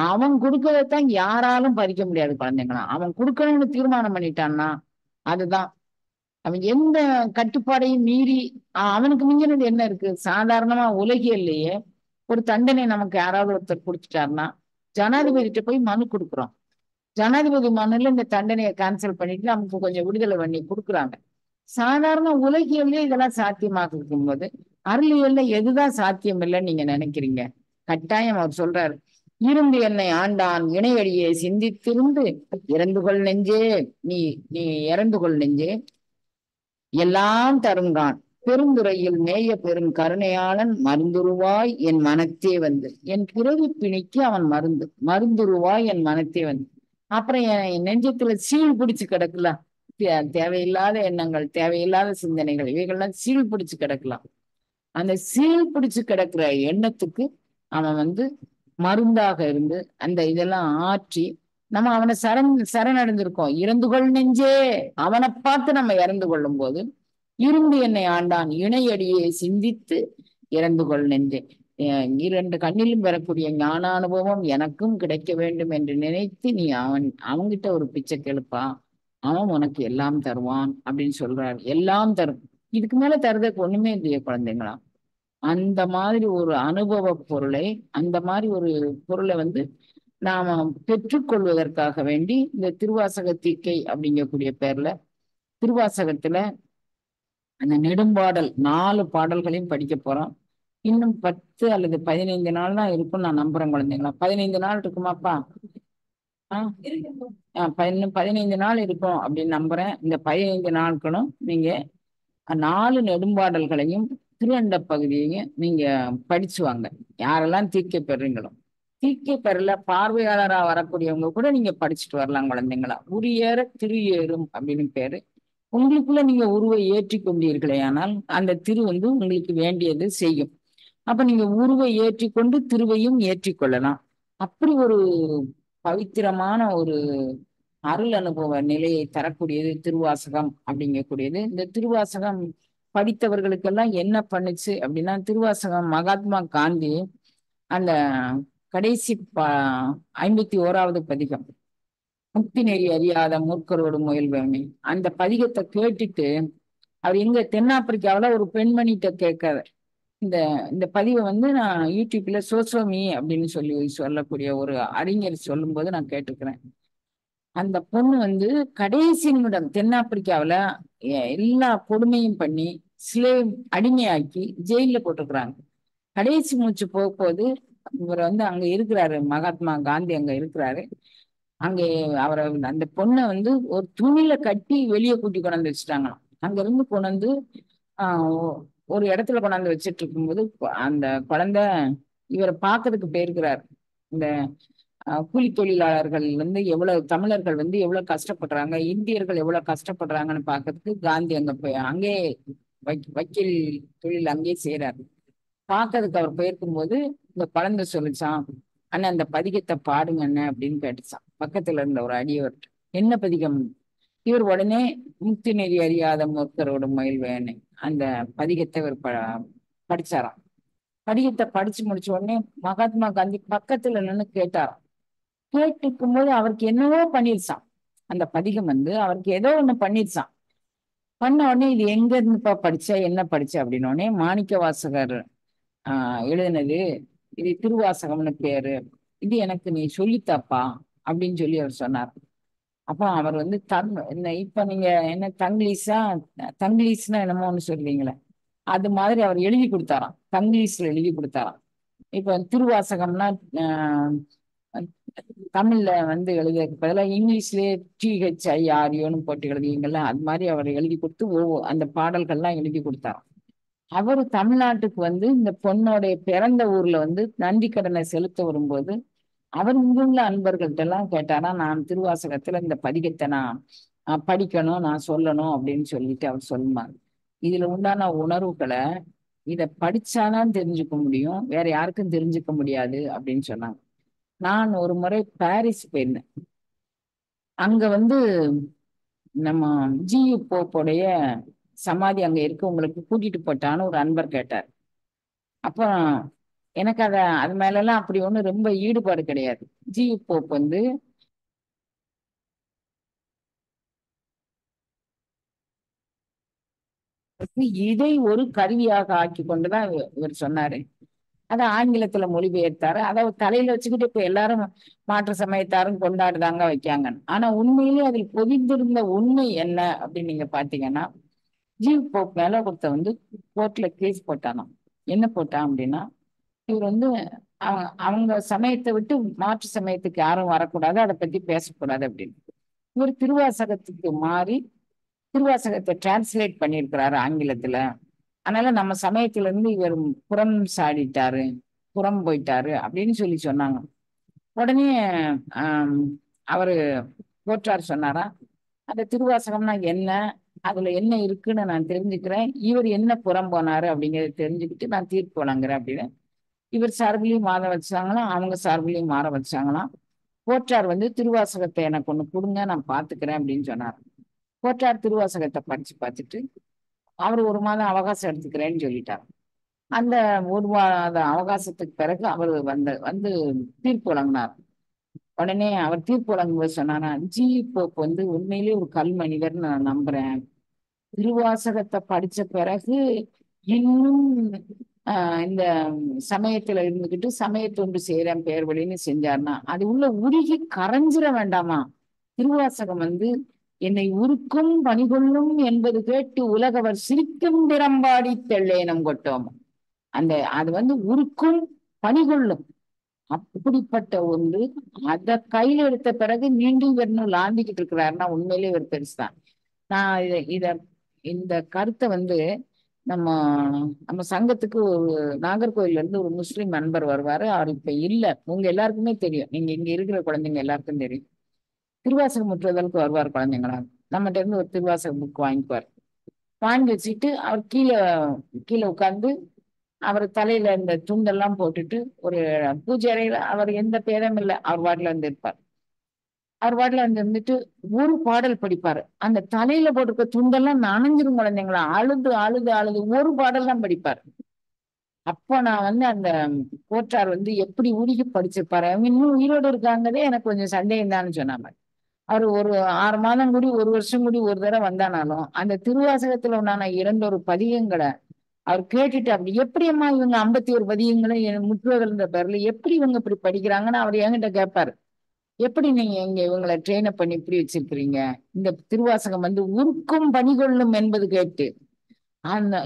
அவன் கொடுக்கறதைத்தான் யாராலும் பறிக்க முடியாது குழந்தைங்களா. அவன் கொடுக்கணும்னு தீர்மானம் பண்ணிட்டான்னா அதுதான். அவன் எந்த கட்டுப்பாடையும் மீறி அவனுக்கு மிஞ்சினது என்ன இருக்கு? சாதாரணமா உலகிலேயே ஒரு தண்டனை நமக்கு யாராவது ஒருத்தர் கொடுத்துட்டாருன்னா ஜனாதிபதிகிட்ட போய் மனு கொடுக்குறோம். ஜனாதிபதி மனுல இந்த தண்டனையை கேன்சல் பண்ணிட்டு நமக்கு கொஞ்சம் விடுதலை பண்ணி கொடுக்குறாங்க. சாதாரண உலகியல்லே இதெல்லாம் சாத்தியமாக இருக்கும்போது அருளியல்ல எதுதான் சாத்தியம் இல்லைன்னு நீங்க நினைக்கிறீங்க? கட்டாயம் அவர் சொல்றாரு, இருந்து என்னை ஆண்டான் இணையடியே சிந்தித்திருந்து இறந்து கொள் நெஞ்சே, நீ நீ இறந்து கொள் நெஞ்சே, எல்லாம் தருங்கான் பெருந்துறையில் மேய பெரும் கருணையாளன் மருந்துருவாய் என் மனத்தே வந்து. என் பிறவி பிணிக்கு அவன் மருந்துருவாய் என் மனத்தே வந்து. அப்புறம் என் நெஞ்சத்துல சீழ் பிடிச்சு கிடக்கலாம். தேவையில்லாத எண்ணங்கள், தேவையில்லாத சிந்தனைகள், இவைகள்லாம் சீழ் பிடிச்சு கிடக்கலாம். அந்த சீழ் பிடிச்சு கிடக்குற எண்ணத்துக்கு அவன் மருந்தாக இருந்து அந்த இதெல்லாம் ஆற்றி நம்ம அவனை சரணடைந்திருக்கோம். இறந்து கொள் நெஞ்சே, அவனை பார்த்து நம்ம இறந்து கொள்ளும் போது இருந்து என்னை ஆண்டான் இணையடியே சிந்தித்து இறந்து கொள் நெஞ்சே, இரண்டு கண்ணிலும் பெறக்கூடிய ஞான அனுபவம் எனக்கும் கிடைக்க வேண்டும் என்று நினைத்து நீ அவன்கிட்ட ஒரு பிச்சை கேளுப்பா, அவன் உனக்கு எல்லாம் தருவான் அப்படின்னு சொல்றாரு. எல்லாம் தரும். இதுக்கு மேல தருறதுக்கு ஒண்ணுமே இல்லையே குழந்தைங்களா. அந்த மாதிரி ஒரு அனுபவ பொருளை, அந்த மாதிரி ஒரு பொருளை நாம பெற்றுக்கொள்வதற்காக வேண்டி இந்த திருவாசக தீக்கை அப்படிங்கக்கூடிய பேர்ல திருவாசகத்துல அந்த நெடும்பாடல் 4 பாடல்களையும் படிக்க போறோம். இன்னும் 10 அல்லது 15 நாள் தான் இருக்கும் நான் நம்புறேன் குழந்தைங்களா. 15 நாள் இருக்குமாப்பா? இன்னும் 15 நாள் இருக்கும் அப்படின்னு நம்புறேன். இந்த 15 நாட்களும் நீங்க 4 நெடும்பாடல்களையும் திருவண்ட பகுதியையும் நீங்க படிச்சு வாங்க. யாரெல்லாம் தீக்கை பெறுறீங்களோ, தீக்கை பெறல பார்வையாளரா வரக்கூடியவங்க கூட நீங்க படிச்சுட்டு வரலாம் குழந்தைங்களா. உரியேற திரு ஏறும் அப்படின்னு பேரு. உங்களுக்குள்ள நீங்க உருவை ஏற்றி கொண்டீர்களே ஆனால் அந்த திரு உங்களுக்கு வேண்டியது செய்யும். அப்ப நீங்க உருவை ஏற்றி கொண்டு திருவையும் ஏற்றி கொள்ளலாம். அப்படி ஒரு பவித்திரமான ஒரு அருள் அனுபவ நிலையை தரக்கூடியது திருவாசகம் அப்படிங்கக்கூடியது. இந்த திருவாசகம் படித்தவர்களுக்கெல்லாம் என்ன பண்ணுச்சு அப்படின்னா, திருவாசகம் மகாத்மா காந்தி அந்த கடைசி 51வது பதிகம், முக்தி நெறி அறியாத மூர்க்கரோடு முயல்வேமை, அந்த பதிகத்தை கேட்டுட்டு அவர் எங்க தென்னாப்பிரிக்காவில ஒரு பெண்மணிகிட்ட கேட்காத இந்த இந்த பதிவை நான் யூடியூப்ல சோசோமி அப்படின்னு சொல்லக்கூடிய ஒரு அறிஞர் சொல்லும் போது நான் கேட்டுக்கிறேன். அந்த பொண்ணு கடைசி நிமிடம் தென்னாப்பிரிக்காவில எல்லா கொடுமையும் பண்ணி ஸ்லேவ் அடிமையாக்கி ஜெயில போட்டுக்கிறாங்க. கடைசி மூச்சு போகும்போது இவர் அங்க இருக்கிறாரு, மகாத்மா காந்தி அங்க இருக்கிறாரு. அங்கே அவரை அந்த பொண்ணை ஒரு துணியில கட்டி வெளியே கூட்டி கொண்டாந்து வச்சுட்டாங்களாம். அங்க இருந்து கொண்டாந்து ஒரு இடத்துல கொண்டாந்து வச்சுட்டு இருக்கும்போது அந்த குழந்தை இவரை பார்க்கறதுக்கு போயிருக்கிறார். இந்த கூலி தொழிலாளர்கள் எவ்வளவு, தமிழர்கள் எவ்வளவு கஷ்டப்படுறாங்க, இந்தியர்கள் எவ்வளவு கஷ்டப்படுறாங்கன்னு பார்க்கறதுக்கு காந்தி அங்க போய் அங்கே வக்கீல் தொழில் அங்கேயே செய்யறாரு. பார்க்கறதுக்கு அவர் போயிருக்கும் போது இந்த குழந்தை சொல்லிச்சான், அண்ணன் அந்த பதிகத்தை பாடுங்க அண்ணன் அப்படின்னு கேட்டுச்சான் பக்கத்துல இருந்த ஒரு அடியவர். என்ன பதிகம்? இவர் உடனே முக்தி நெறி அறியாத மூர்க்கரோடு முயல்வேனை அந்த பதிகத்தை இவர் படிச்சாராம். பதிகத்தை படிச்சு முடிச்ச உடனே மகாத்மா காந்தி பக்கத்துல நின்று கேட்டாராம். கேட்டுக்கும் போது அவருக்கு என்னவோ பண்ணிருச்சான். அந்த பதிகம் அவருக்கு ஏதோ ஒண்ணு பண்ணிருச்சான். பண்ண உடனே இது எங்க இருந்துப்பா படிச்ச, என்ன படிச்ச அப்படின்னு உடனே மாணிக்க வாசகர் எழுதினது, இது திருவாசகம்னு பேரு, இது எனக்கு நீ சொல்லித்தாப்பா அப்படின்னு சொல்லி அவர் சொன்னார். அப்போ அவர் இப்ப நீங்க என்ன தங்கிலீஷ்னா என்னமோ ஒண்ணு சொல்றீங்களே, அது மாதிரி அவர் எழுதி கொடுத்தாராம். தங்கிலீஷ்ல எழுதி கொடுத்தாராம். இப்ப திருவாசகம்னா தமிழ்ல எழுதுறதுக்கு பதிலாக இங்கிலீஷ்லயே THIRUன்னு போட்டு எழுதுவீங்கல்ல, அது மாதிரி அவர் எழுதி கொடுத்து அந்த பாடல்கள்லாம் எழுதி கொடுத்தாராம். அவர் தமிழ்நாட்டுக்கு இந்த பொண்ணோடைய பிறந்த ஊர்ல நன்றி கடனை செலுத்த வரும்போது அவர் இங்குள்ள அன்பர்கள்ட்ட எல்லாம் கேட்டாரா, நான் திருவாசகத்துல இந்த பதிகத்தை நான் படிக்கணும், நான் சொல்லணும் அப்படின்னு சொல்லிட்டு அவர் சொல்லுவாங்க. இதுல உண்டான உணர்வுகளை இத படிச்சாதான் தெரிஞ்சுக்க முடியும், வேற யாருக்கும் தெரிஞ்சுக்க முடியாது அப்படின்னு சொன்னாங்க. நான் ஒரு முறை பாரிஸ் போயிருந்தேன். அங்க வந்து நம்ம ஜியு போப்புடைய சமாதி அங்க இருக்கு, உங்களுக்கு கூட்டிட்டு போட்டான்னு ஒரு அன்பர் கேட்டார். அப்போ எனக்கு அது மேல எல்லாம் அப்படி ஒண்ணும் ரொம்ப ஈடுபாடு கிடையாது. ஜியு போப் வந்து இதை ஒரு கருவியாக ஆக்கி கொண்டுதான் இவர் சொன்னாரு. அதை ஆங்கிலத்துல மொழிபெயர்த்தாரு. அதை தலையில வச்சுக்கிட்டு இப்ப எல்லாரும் மாற்று சமயத்தாரும் கொண்டாடுதாங்க வைக்காங்க. ஆனா உண்மையிலேயே அதில் பொதிந்திருந்த உண்மை என்ன அப்படின்னு நீங்க பாத்தீங்கன்னா, ஜீவ் போப் மேல ஒருத்த வந்து கோர்ட்ல கேஸ் போட்டானாம். என்ன போட்டான் அப்படின்னா, இவர் வந்து அவங்க சமயத்தை விட்டு மாற்று சமயத்துக்கு யாரும் வரக்கூடாது, அதை பத்தி பேசக்கூடாது அப்படின்னு. இவர் திருவாசகத்துக்கு மாறி திருவாசகத்தை டிரான்ஸ்லேட் பண்ணியிருக்கிறாரு ஆங்கிலத்துல. அதனால நம்ம சமயத்துல இருந்து இவர் புறம் சாடிட்டாரு, புறம் போயிட்டாரு அப்படின்னு சொல்லி சொன்னாங்க. உடனே ஆஹ் அவரு போற்றார் சொன்னாரா, அந்த திருவாசகம்னா என்ன, அதுல என்ன இருக்குன்னு நான் தெரிஞ்சுக்கிறேன், இவர் என்ன புறம் போனாரு அப்படிங்கறத தெரிஞ்சுக்கிட்டு நான் தீர்ப்பு வழங்குறேன் அப்படின்னு இவர் சார்பிலையும் மாற வச்சாங்களாம், அவங்க சார்பிலையும் மாற வச்சாங்களாம். போற்றார் வந்து திருவாசகத்தை எனக்கு ஒண்ணு கொடுங்க, நான் பாத்துக்கிறேன் அப்படின்னு சொன்னார். போற்றார் திருவாசகத்தை படிச்சு பார்த்துட்டு அவர் ஒரு மாதம் அவகாசம் எடுத்துக்கிறேன்னு சொல்லிட்டார். அந்த ஒரு மாத அவகாசத்துக்கு பிறகு அவர் வந்து தீர்ப்பு வழங்கினார். உடனே அவர் தீர்ப்பு வழங்கும்போது சொன்னாரா, ஜி போப் வந்து உண்மையிலேயே ஒரு கல் மனிதர்னு நான் நம்புறேன். திருவாசகத்தை படிச்ச பிறகு இன்னும் இந்த சமயத்துல இருந்துகிட்டு சமயத்தொண்டு செய்யறேன் பேர் வழின்னு செஞ்சாருன்னா அது உள்ள உருகி கரைஞ்சிட வேண்டாமா? திருவாசகம் வந்து என்னை உருக்கும் பணிகொள்ளும் என்பது கேட்டு உலகவர் சிரிக்கும் திறம்பாடி தெள்ளேனம் கொட்டோம். அது வந்து உருக்கும் பணிகொள்ளும் அப்படிப்பட்ட ஒன்று. அத கையில எடுத்த பிறகு மீண்டும் இவர் லாந்திக்கிட்டு இருக்கிறாருன்னா உண்மையிலேயே இவர் பெருசுதான். நான் இந்த கருத்தை வந்து நம்ம நம்ம சங்கத்துக்கு ஒரு நாகர்கோயில்ல இருந்து ஒரு முஸ்லிம் நண்பர் வருவாரு. அவர் இப்ப இல்ல, உங்க எல்லாருக்குமே தெரியும், நீங்க இங்க இருக்கிற குழந்தைங்க எல்லாருக்கும் தெரியும். திருவாசகம் முற்றுதலுக்கு வருவார் குழந்தைங்களா, நம்மகிட்ட இருந்து ஒரு திருவாசக புக் வாங்கிக்குவார். வாங்கி வச்சுட்டு அவர் கீழே கீழே உட்கார்ந்து அவர் தலையில இந்த துண்டெல்லாம் போட்டுட்டு ஒரு பூஜை அறையில அவர் எந்த பேரும் இல்லை, அவர் வாட்டில வந்து இருப்பார். அவர் வாட்டில வந்து இருந்துட்டு ஒரு பாடல் படிப்பாரு. அந்த தலையில போட்டிருக்க துண்டெல்லாம் நனைஞ்சிரும் குழந்தைங்களா, அழுது அழுது அழுது ஒரு பாடல் தான் படிப்பார். அப்போ நான் வந்து அந்த போற்றார் வந்து எப்படி உருகி படிச்சிருப்பாரு, அவங்க இன்னும் உயிரோடு இருக்காங்கதே எனக்கு கொஞ்சம் சந்தேகம் தான்னு சொன்னாங்க. அவர் ஒரு 6 மாதம் கூடி ஒரு வருஷம் கூடி ஒரு தடவை வந்தானாலும் அந்த திருவாசகத்துல உண்டான 2 பதிகங்களை அவர் கேட்டுட்டு அப்படி எப்படியம்மா இவங்க 51 பதிகங்களும் முற்றுவதல்ன்ற பேர்ல எப்படி இவங்க இப்படி படிக்கிறாங்கன்னு அவர் என்கிட்ட கேட்பாரு. எப்படி நீங்க இங்க இவங்களை ட்ரெயின் பண்ணி இப்படி வச்சிருக்கிறீங்க, இந்த திருவாசகம் வந்து உருக்கும் பணிகொள்ளும் என்பது கேட்டு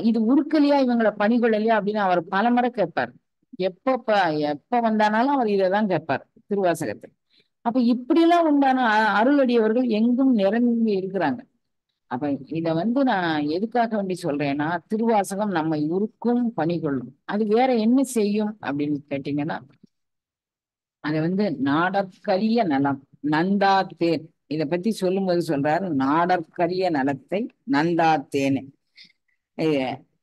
இது உருக்கலையா இவங்களை பணிகொள்ளலையா அப்படின்னு அவர் பலமுறை கேட்பார். எப்ப வந்தானாலும் அவர் இதைதான் கேட்பார் திருவாசகத்தை. அப்ப இப்படியெல்லாம் உண்டான அருளடியவர்கள் எங்கும் நிரம்பி இருக்கிறாங்க. அப்ப இத வந்து நான் எதுக்காக வேண்டி சொல்றேன்னா, திருவாசகம் நம்மை உருக்கும் பணிகொள்ளும். அது வேற என்ன செய்யும் அப்படின்னு கேட்டீங்கன்னா, அது வந்து நாடற்கரிய நலம் நந்தா தேன். இத பத்தி சொல்லும்போது சொல்றாரு, நாடற்கரிய நலத்தை நந்தா தேனே.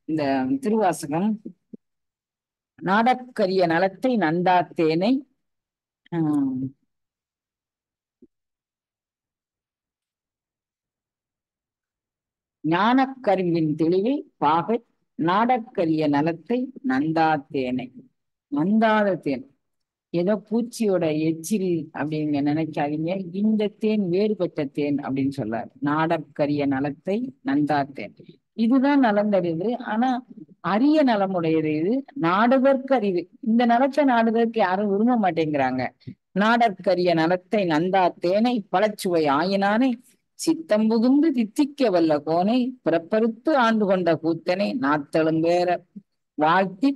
இந்த திருவாசகம் நாடற்கரிய நலத்தை நந்தா தேனை ஞானக்கருவின் தெளிவை பாகை நாடற்கரிய நலத்தை நந்தா தேனை. நந்தாத தேன் ஏதோ பூச்சியோட எச்சில் அப்படின்னு நினைக்காதீங்க, இந்த தேன் வேறுபட்ட தேன் அப்படின்னு சொல்றாரு. நாடற்கரிய நலத்தை நந்தா தேன், இதுதான் நலம் தருது. ஆனா அரிய நலமுடையது இது, நாடுதற்கு அறிவு. இந்த நலத்தை நாடுதற்கு யாரும் விரும்ப மாட்டேங்கிறாங்க. நாடற்கரிய நலத்தை நந்தா தேனை பழச்சுவை ஆயினானை சித்தம் புகுந்து தித்திக்க வல்ல கோனை பிறப்பறுத்து ஆண்டு கொண்ட கூத்தனை நாத்தலும் வேற வாழ்த்தி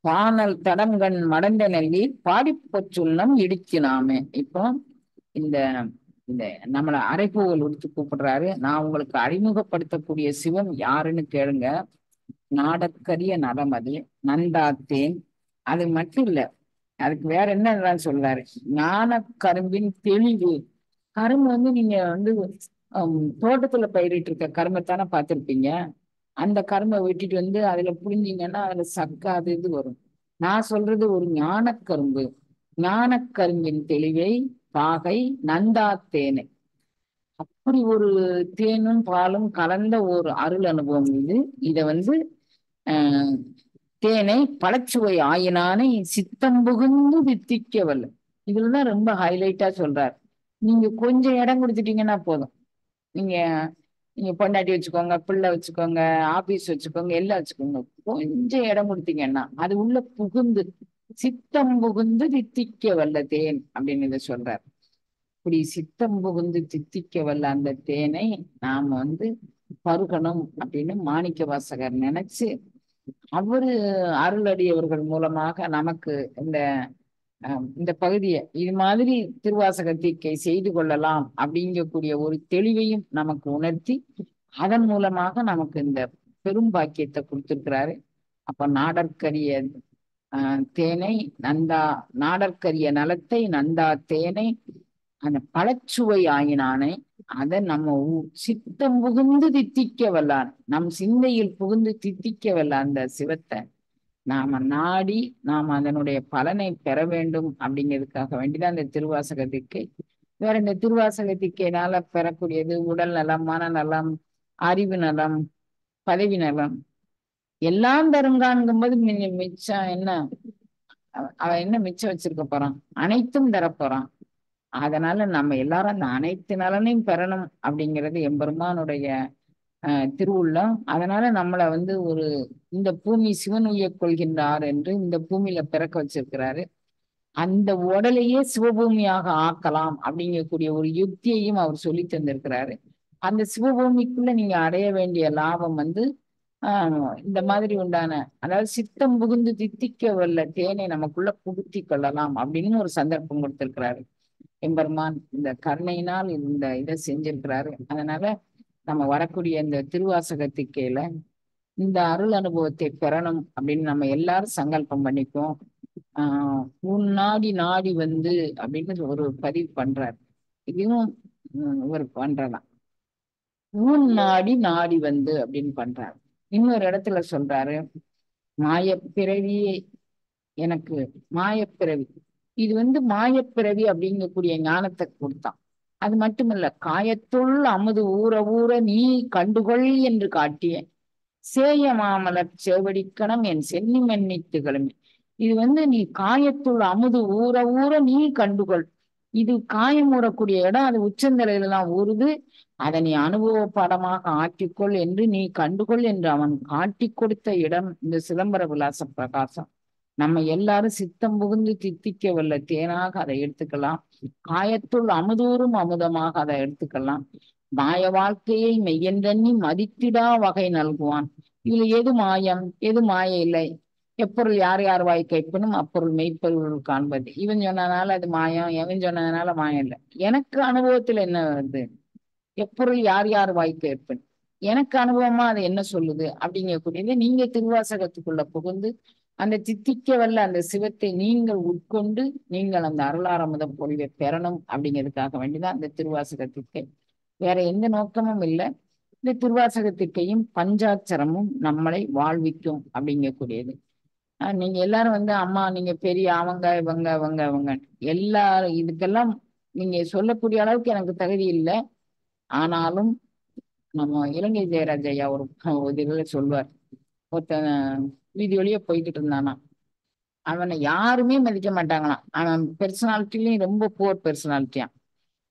பானல் தடங்கண் மடந்த நெல்லி பாடிப்பொச்சுள்ளம் இடிச்சினாமே. இப்போ இந்த இந்த நம்மளை அரைப்பூவல் உடுத்து கூப்பிடுறாரு. நான் உங்களுக்கு அறிமுகப்படுத்தக்கூடிய சிவம் யாருன்னு கேளுங்க. நாடற்கரிய நலம் அது நந்தாத்தேன். அது மட்டும் இல்ல, அதுக்கு வேற என்ன சொல்றாரு, ஞான கரும்பின் தெளிவு. கரும்பு வந்து நீங்க வந்து தோட்டத்துல பயிரிட்டு இருக்க கரும்பைத்தானே பார்த்திருப்பீங்க. அந்த கரும்பை வெட்டிட்டு வந்து அதுல புழிஞ்சீங்கன்னா அதுல சக்கை அது இது வரும். நான் சொல்றது ஒரு ஞானக்கரும்பு. ஞானக்கரும்பின் தெளிவை பாகை நந்தா தேனை. அப்படி ஒரு தேனும் பாலும் கலந்த ஒரு அருள் அனுபவம் இது. இத வந்து ஆஹ் தேனை பழச்சுவை ஆயினானை சித்தம் புகுந்து தித்திக்க வல்ல. இதுலதான் ரொம்ப ஹைலைட்டா சொல்றார். நீங்க கொஞ்சம் இடம் கொடுத்துட்டீங்கன்னா போதும். நீங்க நீங்க பொண்டாட்டி வச்சுக்கோங்க, பிள்ளை வச்சுக்கோங்க, ஆபீஸ் வச்சுக்கோங்க, எல்லாம் வச்சுக்கோங்க. கொஞ்சம் இடம் கொடுத்தீங்கன்னா அது உள்ள புகுந்து சித்தம் புகுந்து தித்திக்க வல்ல தேன் அப்படின்னு இதை சொல்றார். இப்படி சித்தம் புகுந்து தித்திக்க வல்ல அந்த தேனை நாம வந்து பருகணும் அப்படின்னு மாணிக்க வாசகர் நினைச்சு அவரு அருளடியவர்கள் மூலமாக நமக்கு இந்த இந்த பகுதியை இது மாதிரி திருவாசக தீக்கை செய்து கொள்ளலாம் அப்படிங்கக்கூடிய ஒரு தெளிவையும் நமக்கு உணர்த்தி அதன் மூலமாக நமக்கு இந்த பெரும் பாக்கியத்தை கொடுத்திருக்கிறாரு. அப்ப நாடற்கரிய தேனை நந்தா, நாடற்கரிய நலத்தை நந்தா தேனை அந்த பழச்சுவை ஆயினானை அதை நம்ம சித்தம் புகுந்து தித்திக்க வல்லான், நம் சிந்தையில் புகுந்து தித்திக்க வல்ல அந்த சிவத்தை நாம நாடி நாம் அதனுடைய பலனை பெற வேண்டும் அப்படிங்கிறதுக்காக வேண்டிதான் இந்த திருவாசகத்திற்கு. வேற இந்த திருவாசகத்திற்கனால பெறக்கூடியது உடல் நலம், மனநலம், அறிவு நலம், பதவி நலம் எல்லாம் தருங்கான்கும் போது மிச்சம் என்ன? அவன் என்ன மிச்சம் வச்சிருக்க போறான்? அனைத்தும் தரப்போறான். அதனால நம்ம எல்லாரும் அந்த அனைத்து நலனையும் பெறணும் அப்படிங்கிறது எம்பெருமானுடைய திருவுள்ளம். அதனால நம்மளை வந்து ஒரு இந்த பூமி சிவன் உய்ய கொள்கின்றார் என்று இந்த பூமியில பிறக்க வச்சிருக்கிறாரு. அந்த உடலையே சிவபூமியாக ஆக்கலாம் அப்படிங்கக்கூடிய ஒரு யுக்தியையும் அவர் சொல்லி தந்திருக்கிறாரு. அந்த சிவபூமிக்குள்ள நீங்க அடைய வேண்டிய லாபம் வந்து இந்த மாதிரி உண்டான, அதாவது சித்தம் புகுந்து தித்திக்க வல்ல தேனை நமக்குள்ள புகுத்தி கொள்ளலாம் அப்படின்னு ஒரு சந்தர்ப்பம் கொடுத்திருக்கிறாரு எம்பெருமான். இந்த கருணையினால் இந்த இதை செஞ்சிருக்கிறாரு. அதனால நம்ம வரக்கூடிய இந்த திருவாசகத்திற்கையில இந்த அருள் அனுபவத்தை பெறணும் அப்படின்னு நம்ம எல்லாரும் சங்கல்பம் பண்ணிக்குவோம். உன் நாடி நாடி வந்து அப்படின்னு ஒரு பதிவு பண்றாரு. இதுவும் ஒரு பண்றலாம். உன் நாடி நாடி வந்து அப்படின்னு பண்றாரு. இன்னொரு இடத்துல சொல்றாரு, மாயப்பிறவியே எனக்கு மாயப்பிறவி. இது வந்து மாயப்பிறவி அப்படிங்கக்கூடிய ஞானத்தை கொடுத்தான். அது மட்டுமல்ல, காயத்துள் அமுது ஊற ஊற நீ கண்டுகொள் என்று காட்டிய சேய மாமலர் செவடிக்கணம் என் சென்னி மன்னித்துகளுமே. இது வந்து நீ காயத்துள் அமுது ஊற ஊற நீ கண்டுகொள். இது காயம் ஊறக்கூடிய இடம், அது உச்சந்தலையில எல்லாம் ஊறுது. அதை நீ அனுபவ பாடமாக ஆக்கிக்கொள் என்று நீ கண்டுகொள் என்று அவன் காட்டி கொடுத்த இடம் இந்த சிதம்பர விலாச பிரகாசம். நம்ம எல்லாரும் சித்தம் புகுந்து தித்திக்க வல்ல தேனாக அதை எடுத்துக்கலாம். காயத்துள் அமுதூறும் அமுதமாக அதை எடுத்துக்கலாம். மாய வாழ்க்கையை மெய்யென்றி மதித்திடா வகை நல்குவான். இதுல எது மாயம், எது மாய இல்லை? எப்பொருள் யார் யார் வாய் கைப்பனும் அப்பொருள் மெய்ப்பொருள் காண்பது. இவன் சொன்னதுனால அது மாயம், எவன் சொன்னதுனால மாயம் இல்லை. எனக்கு அனுபவத்துல என்ன வருது? எப்பொருள் யார் யார் வாய் கேட்பன், எனக்கு அனுபவமா அது என்ன சொல்லுது அப்படிங்கக்கூடியது நீங்க திருவாசகத்துக்குள்ள புகுந்து அந்த தித்திக்க வல்ல அந்த சிவத்தை நீங்கள் உட்கொண்டு நீங்கள் அந்த அருளாரமுத பொழிவை பெறணும் அப்படிங்கிறதுக்காக வேண்டிதான் அந்த திருவாசகத்திற்கை. வேற எந்த நோக்கமும் இல்லை. இந்த திருவாசகத்திற்கையும் பஞ்சாட்சரமும் நம்மளை வாழ்விக்கும் அப்படிங்கக்கூடியது. நீங்க எல்லாரும் வந்து அம்மா நீங்க பெரிய அவங்க இவங்க இவங்க இவங்க எல்லாரும் இதுக்கெல்லாம் நீங்க சொல்லக்கூடிய அளவுக்கு எனக்கு தகுதி இல்லை. ஆனாலும் நம்ம இலங்கை ஜெயராஜ் ஐயா ஒரு இதுல சொல்வார், ஒருத்தன் வீதி வழியா போய்கிட்டு இருந்தானா, அவனை யாருமே மதிக்க மாட்டாங்களாம். அவன் பெர்சனாலிட்டிலையும் ரொம்ப புவர் பெர்சனாலிட்டியான்,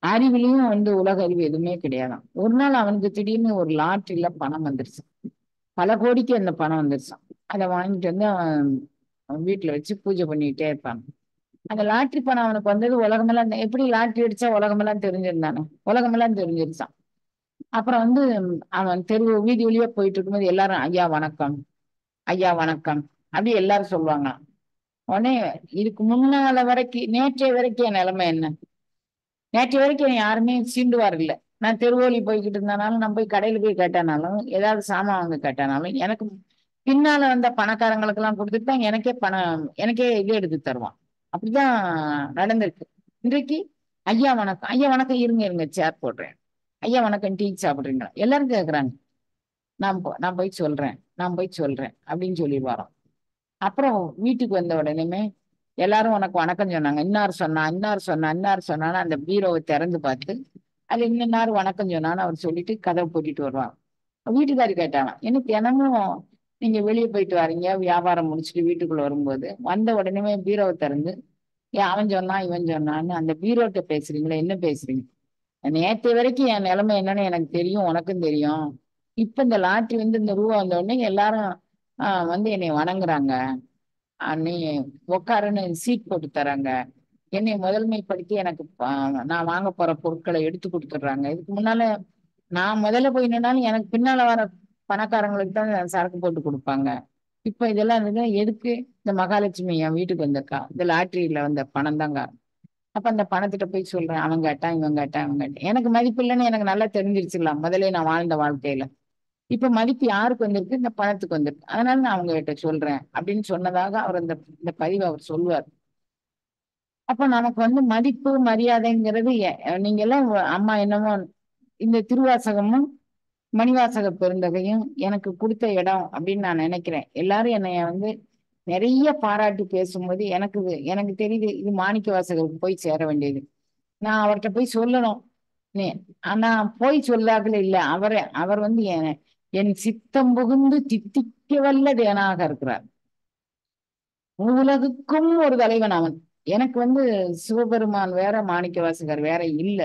அறிவிலையும் வந்து உலக அறிவு எதுவுமே கிடையாதான். ஒரு நாள் அவனுக்கு திடீர்னு ஒரு லாட்டரியில பணம் வந்துருச்சு, பல கோடிக்கு அந்த பணம் வந்துருச்சான். அதை வாங்கிட்டு வந்து அவன் வீட்டுல வச்சு பூஜை பண்ணிக்கிட்டே இருப்பான். அந்த லாட்டரி பணம் அவனுக்கு வந்தது உலகமெல்லாம், எப்படி லாட்டரி அடிச்சா உலகமெல்லாம் தெரிஞ்சிருந்தானே, உலகமெல்லாம் தெரிஞ்சிருச்சான். அப்புறம் வந்து அவன் தெரு வீதி வழியா போயிட்டு இருக்கும்போது எல்லாரும் ஐயா வணக்கம், ஐயா வணக்கம் அப்படி எல்லாரும் சொல்லுவாங்க. உடனே இதுக்கு முன்னால வரைக்கும் நேற்றைய வரைக்கும் என் நிலைமை என்ன? நேற்றைய வரைக்கும் யாருமே சீண்டுவார் இல்லை. நான் தெருவோலி போய்கிட்டு இருந்தானாலும், நான் போய் கடையில போய் கேட்டானாலும், ஏதாவது சாமான் வாங்க கேட்டானாலும் எனக்கு பின்னால வந்த பணக்காரங்களுக்கு எல்லாம் கொடுத்துட்டு தான் எனக்கே இது எடுத்து தருவான். அப்படிதான் நடந்திருக்கு. இன்றைக்கு ஐயா வணக்கம், ஐயா வணக்கம், இருங்க இருங்க சேர் போடுறேன், ஐயா வணக்கம் டீ சாப்பிடுறீங்களா எல்லாரும் கேட்குறாங்க. நான் போய் சொல்றேன், நான் போய் சொல்றேன் அப்படின்னு சொல்லிடுவாராம். அப்புறம் வீட்டுக்கு வந்த உடனேமே எல்லாரும் உனக்கு வணக்கம் சொன்னாங்க, இன்னார் சொன்னா, இன்னார் சொன்னா, இன்னார் சொன்னான்னு அந்த பீரோவை திறந்து பார்த்து அதுல இன்னார் வணக்கம் சொன்னான்னு அவர் சொல்லிட்டு கதவை பூட்டிட்டு வருவாங்க. வீட்டுக்காரி கேட்டாங்க, என்ன தினமும் நீங்க வெளியே போயிட்டு வரீங்க, வியாபாரம் முடிச்சுட்டு வீட்டுக்குள்ள வரும்போது வந்த உடனே பீரோவை திறந்து ஏன் அவன் சொன்னான் இவன் சொன்னான்னு அந்த பீரோட்ட பேசுறீங்களா, என்ன பேசுறீங்க? நேற்று வரைக்கும் என் நிலைமை என்னன்னு எனக்கு தெரியும், உனக்கும் தெரியும். இப்ப இந்த லாட்டரி வந்து இந்த ரூபா வந்த உடனே எல்லாரும் வந்து என்னை வணங்குறாங்க, நீ உக்காருன்னு சீட் போட்டு தராங்க, என்னை முதன்மைப்படுத்தி எனக்கு நான் வாங்க போற பொருட்களை எடுத்து கொடுத்துட்றாங்க. இதுக்கு முன்னால நான் முதல்ல போய் நின்னாலும் எனக்கு பின்னால வர பணக்காரங்களுக்கு தான் சரக்கு போட்டு கொடுப்பாங்க. இப்ப இதெல்லாம் இருந்தது எதுக்கு? இந்த மகாலட்சுமி என் வீட்டுக்கு வந்திருக்கா, இந்த லாட்டரியில வந்த பணம் தாங்க. அப்ப அந்த பணத்திட்ட போய் சொல்றேன், அவன் கேட்டான் இவன் கேட்டான் இவன் கேட்டான். எனக்கு மதிப்பு இல்லைன்னு எனக்கு நல்லா தெரிஞ்சிருச்சுலாம் முதல்ல நான் வாழ்ந்த வாழ்க்கையில. இப்ப மதிப்பு யாருக்கு வந்திருக்கு? இந்த பணத்துக்கு வந்திருக்கு. அதனால நான் அவங்க கிட்ட சொல்றேன் அப்படின்னு சொன்னதாக அவர் இந்த இந்த பதிவை அவர் சொல்லுவார். அப்ப நமக்கு வந்து மதிப்பு மரியாதைங்கிறது நீங்க எல்லாம் அம்மா என்னமோ இந்த திருவாசகமும் மணிவாசக பெருந்தகையும் எனக்கு கொடுத்த இடம் அப்படின்னு நான் நினைக்கிறேன். எல்லாரும் என்னைய வந்து நிறைய பாராட்டி பேசும்போது எனக்கு தெரியுது இது மாணிக்க வாசகருக்கு போய் சேர வேண்டியது. நான் அவர்கிட்ட போய் சொல்லணும். நீ ஆனா போய் சொல்லாதுல இல்ல, அவர் வந்து என் சித்தம் புகுந்து தித்திக்க வல்ல தேனாக இருக்கிறார். உலகுக்கும் ஒரு தலைவன் அவன். எனக்கு வந்து சிவபெருமான் வேற, மாணிக்க வாசகர் வேற இல்ல.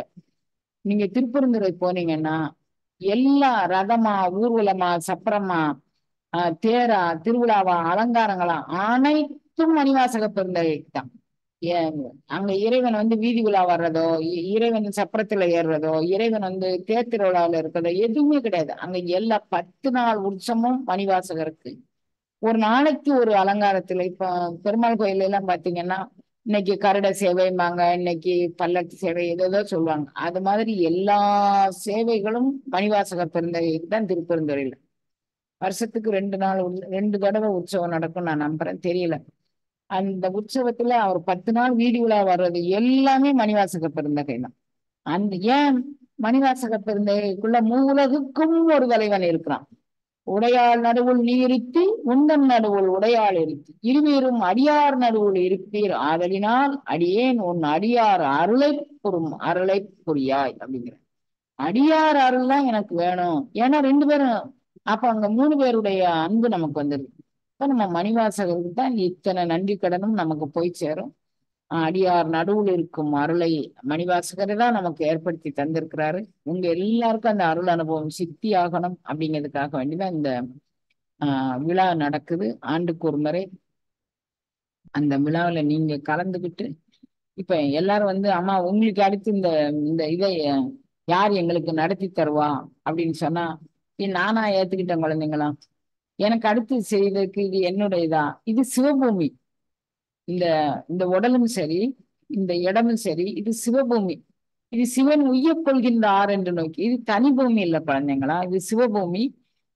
நீங்க திருப்பெருந்துறை போனீங்கன்னா எல்லா ரதமா, ஊர்வலமா, சப்பரமா, தேரா, திருவிழாவா, அலங்காரங்களா அனைத்தும் மணிவாசக பெருந்தகைக்கு தான். ஏன் அங்க இறைவன் வந்து வீதி உலா வர்றதோ, இறைவன் சப்பரத்துல ஏறுறதோ, இறைவன் வந்து தேர் திருவிழாவில் இருக்கிறதோ எதுவுமே கிடையாது. அங்க எல்லா 10 நாள் உற்சவமும் மணிவாசகருக்கு. ஒரு நாளைக்கு ஒரு அலங்காரத்துல இப்ப பெருமாள் கோயில்ல எல்லாம் பாத்தீங்கன்னா இன்னைக்கு கருட சேவைம்பாங்க, இன்னைக்கு பல்லக்கு சேவை ஏதோ சொல்லுவாங்க. அது மாதிரி எல்லா சேவைகளும் மணிவாசகர் பெருந்தகைக்கு தான் திருப்பெருந்துறையில. வருஷத்துக்கு 2 நாள் 2 தடவை உற்சவம் நடக்கும் நான் நம்புறேன், தெரியல. அந்த உற்சவத்துல அவர் 10 நாள் வீதி உலா வர்றது எல்லாமே மணிவாசக பெருந்தகை தான். அந்த ஏன் மணிவாசக பெருந்தகைக்குள்ள மூலகுக்கும் ஒரு தலைவன் இருக்கிறான். உடையாள் நடுவுள் நீ இருத்தி உந்தன் நடுவுள் உடையாள் இருத்தி இருவீரும் அடியார் நடுவுள் இருப்பீர் ஆதலினால் அடியேன் உன் அடியார் அருளை அருளை புரியாய் அப்படிங்கிற. அடியார் அருள் தான் எனக்கு வேணும். ஏன்னா 2 பேரும் அப்ப அங்க 3 பேருடைய அன்பு நமக்கு வந்துருது. இப்ப நம்ம மணிவாசகருக்கு தான் இத்தனை நன்றி கடனும் நமக்கு போய் சேரும். அடியார் நடுவில் இருக்கும் அருளை மணிவாசகரை தான் நமக்கு ஏற்படுத்தி தந்திருக்கிறாரு. உங்க எல்லாருக்கும் அந்த அருள் அனுபவம் சித்தி ஆகணும் அப்படிங்கிறதுக்காக வேண்டிதான் இந்த விழா நடக்குது. ஆண்டுக்கு ஒரு முறை அந்த விழாவில் நீங்க கலந்துக்கிட்டு இப்ப எல்லாரும் வந்து அம்மா உங்களுக்கு அடுத்து இந்த இந்த இதை யார் எங்களுக்கு நடத்தி தருவா அப்படின்னு சொன்னா நானா ஏத்துக்கிட்டேன் குழந்தைங்களா. எனக்கு அடுத்து செய்ததுக்கு இது என்னுடையதா, இது சிவபூமி. இந்த இந்த உடலும் சரி, இந்த இடமும் சரி, இது சிவபூமி. இது சிவன் உய்யக் கொள்கின்ற ஆறு என்று நோக்கி, இது தனி பூமி இல்லை குழந்தைங்களா, இது சிவபூமி.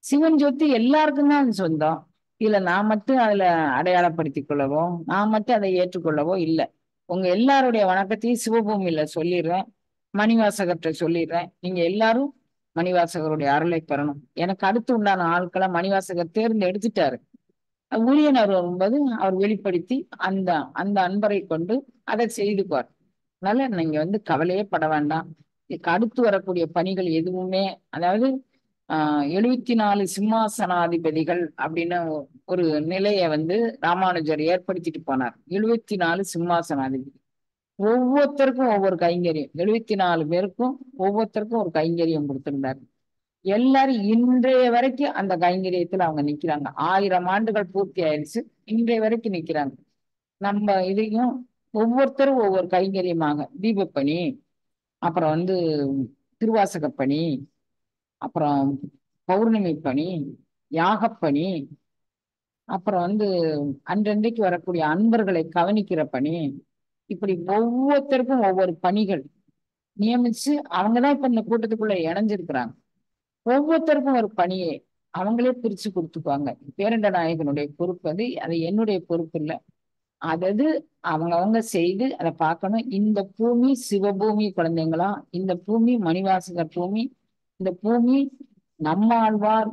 சிவன் சொத்து எல்லாருக்கும் தான் அது சொந்தம். இதுல நான் மட்டும் அதுல அடையாளப்படுத்திக் கொள்ளவோ, நான் மட்டும் அதை ஏற்றுக்கொள்ளவோ இல்லை. உங்க எல்லாருடைய வணக்கத்தையும் சிவபூமியில சொல்லிடுறேன், மணிவாசகர்கிட்ட சொல்லிடுறேன். நீங்க எல்லாரும் மணிவாசகருடைய அருளை பெறணும். எனக்கு அடுத்து உண்டான ஆட்களை மணிவாசகர் தேர்ந்தெடுத்துட்டாரு. ஊழியனர் வரும்போது அவர் வெளிப்படுத்தி அந்த அந்த அன்பரை கொண்டு அதை செய்துப்பார். அதனால நீங்க வந்து கவலையே பட வேண்டாம். இதுக்கு அடுத்து வரக்கூடிய பணிகள் எதுவுமே, அதாவது 74 சிம்மாசனாதிபதிகள் அப்படின்னு ஒரு நிலைய வந்து ராமானுஜர் ஏற்படுத்திட்டு போனார். 74 சிம்மாசனாதிபதி, ஒவ்வொருத்தருக்கும் ஒவ்வொரு கைங்கரியம், 74 பேருக்கும் ஒவ்வொருத்தருக்கும் ஒரு கைங்கரியம் கொடுத்திருந்தாரு. எல்லாரும் இன்றைய வரைக்கும் அந்த கைங்கரியத்துல அவங்க நிக்கிறாங்க. 1000 ஆண்டுகள் பூர்த்தி ஆயிடுச்சு, இன்றைய வரைக்கும் நிக்கிறாங்க. நம்ம இதையும் ஒவ்வொருத்தரும் ஒவ்வொரு கைங்கரியமாக தீபப்பணி, அப்புறம் வந்து திருவாசகப்பணி, அப்புறம் பௌர்ணமி பணி, யாகப்பணி, அப்புறம் வந்து அன்றன்றைக்கு வரக்கூடிய அன்பர்களை கவனிக்கிற பணி, இப்படி ஒவ்வொருத்தருக்கும் ஒவ்வொரு பணிகள் நியமிச்சு அவங்கதான் இப்ப இந்த கூட்டத்துக்குள்ள இணைஞ்சிருக்கிறாங்க. ஒவ்வொருத்தருக்கும் ஒரு பணியை அவங்களே பிரிச்சு கொடுத்துக்குவாங்க. பேரண்ட நாயகனுடைய பொறுப்பு அது, அது என்னுடைய பொறுப்பு இல்லை. அதது அவங்க செய்து அதை பார்க்கணும். இந்த பூமி சிவபூமி குழந்தைங்களா, இந்த பூமி மணிவாசகர் பூமி, இந்த பூமி நம்மாழ்வார்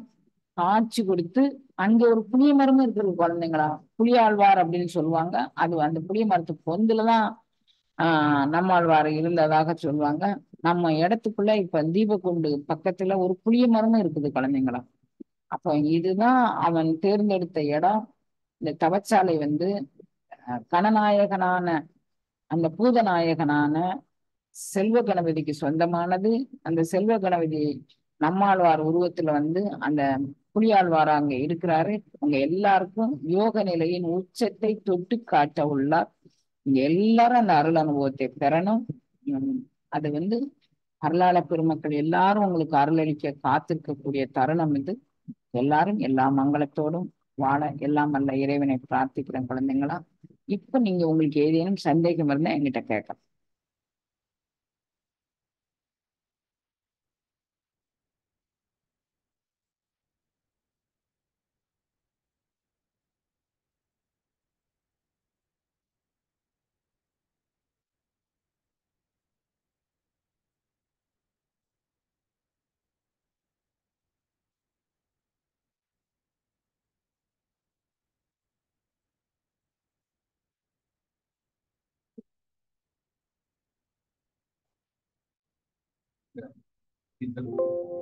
காய்ச்சி கொடுத்து அங்க ஒரு புளிய மரமும் இருக்குது குழந்தைங்களா. புளியாழ்வார் அப்படின்னு சொல்லுவாங்க. அது அந்த புளிய மரத்து பொந்துலதான் நம்மாழ்வார் இருந்ததாக சொல்லுவாங்க. நம்ம இடத்துக்குள்ள இப்ப தீபக்குண்டு பக்கத்துல ஒரு புளிய மரமும் இருக்குது குழந்தைங்களா. அப்ப இதுதான் அவன் தேர்ந்தெடுத்த இடம். இந்த தவச்சாலை வந்து கணநாயகனான அந்த பூதநாயகனான செல்வ கணபதிக்கு சொந்தமானது. அந்த செல்வ கணபதி நம்மாழ்வார் உருவத்துல வந்து அந்த புலியாழ்வார் அங்க இருக்கிறாரு. உங்க எல்லாருக்கும் யோக நிலையின் உச்சத்தை தொட்டு காட்ட உள்ளார். இங்க எல்லாரும் அந்த அருள் அனுபவத்தை பெறணும். அது வந்து அருளாள பெருமக்கள் எல்லாரும் உங்களுக்கு அருளளிக்க காத்திருக்கக்கூடிய தருணம் இது. எல்லாரும் எல்லா மங்களத்தோடும் வாழ எல்லாம் வல்ல இறைவனை பிரார்த்திக்கிறேன் குழந்தைங்களா. இப்ப நீங்க உங்களுக்கு ஏதேனும் சந்தேகம் இருந்தா என்கிட்ட கேட்கலாம்.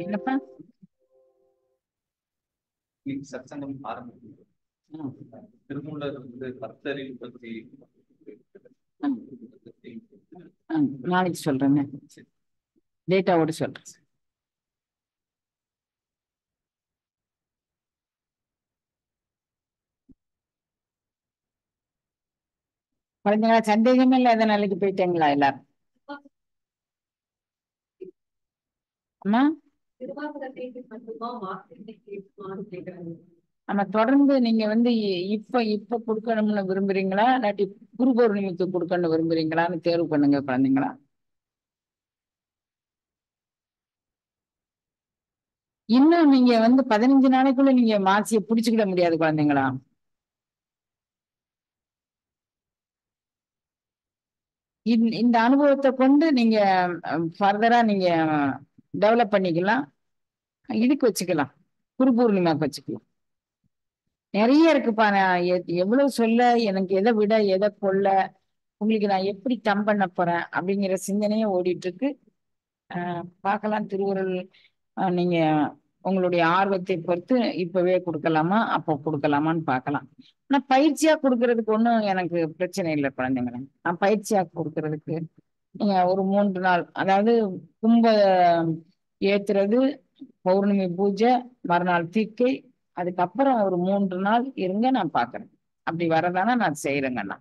என்னப்பா? சத்சங்கம் ஆரம்பிக்கும் திருமூலர் வந்து பக்தரின் பற்றி நாளைக்கு சொல்றேன், டேட்டாவோட சொல்றேன். குழந்தைங்களா சந்தேகமே இல்லாத நாளைக்கு போயிட்டீங்களா எல்லாரும்? அம்மா ஆமா, தொடர்ந்து நீங்க வந்து இப்ப இப்ப கொடுக்கணும்னு விரும்புறீங்களா இல்லாட்டி குரு பௌர்ணமிக்கு கொடுக்கணும்னு விரும்புறீங்களான்னு தேர்வு பண்ணுங்க குழந்தைங்களா. இன்னும் நீங்க வந்து 15 நாளைக்குள்ள நீங்க மாசியை புடிச்சுக்கிட முடியாது குழந்தைங்களா. இந்த அனுபவத்தை கொண்டு நீங்க ஃபர்தரா நீங்க டெவலப் பண்ணிக்கலாம். இதுக்கு வச்சுக்கலாம், குரு பூர்ணிமாக்கு வச்சுக்கலாம். நிறைய இருக்குப்பா. நான் எவ்வளவு சொல்ல, எனக்கு எதை விட எதை கொள்ள, உங்களுக்கு நான் எப்படி கம் பண்ண போறேன் அப்படிங்கிற சிந்தனையே ஓடிட்டு இருக்கு. பார்க்கலாம் திருவுருள். நீங்க உங்களுடைய ஆர்வத்தை பொறுத்து இப்பவே கொடுக்கலாமா அப்போ கொடுக்கலாமான்னு பார்க்கலாம். ஆனா பயிற்சியா கொடுக்கறதுக்கு ஒன்றும் எனக்கு பிரச்சனை இல்லை குழந்தைங்கள. நான் பயிற்சியா கொடுக்கறதுக்கு நீங்க ஒரு 3 நாள், அதாவது கும்ப ஏத்துறது, பௌர்ணமி பூஜை, மறுநாள் தீக்கை, அதுக்கப்புறம் ஒரு 3 நாள் இருங்க, நான் பாக்குறேன். அப்படி வரதானா நான் செய்யறேங்கண்ணா.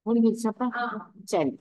முடிஞ்சிருச்சப்பா? சரி.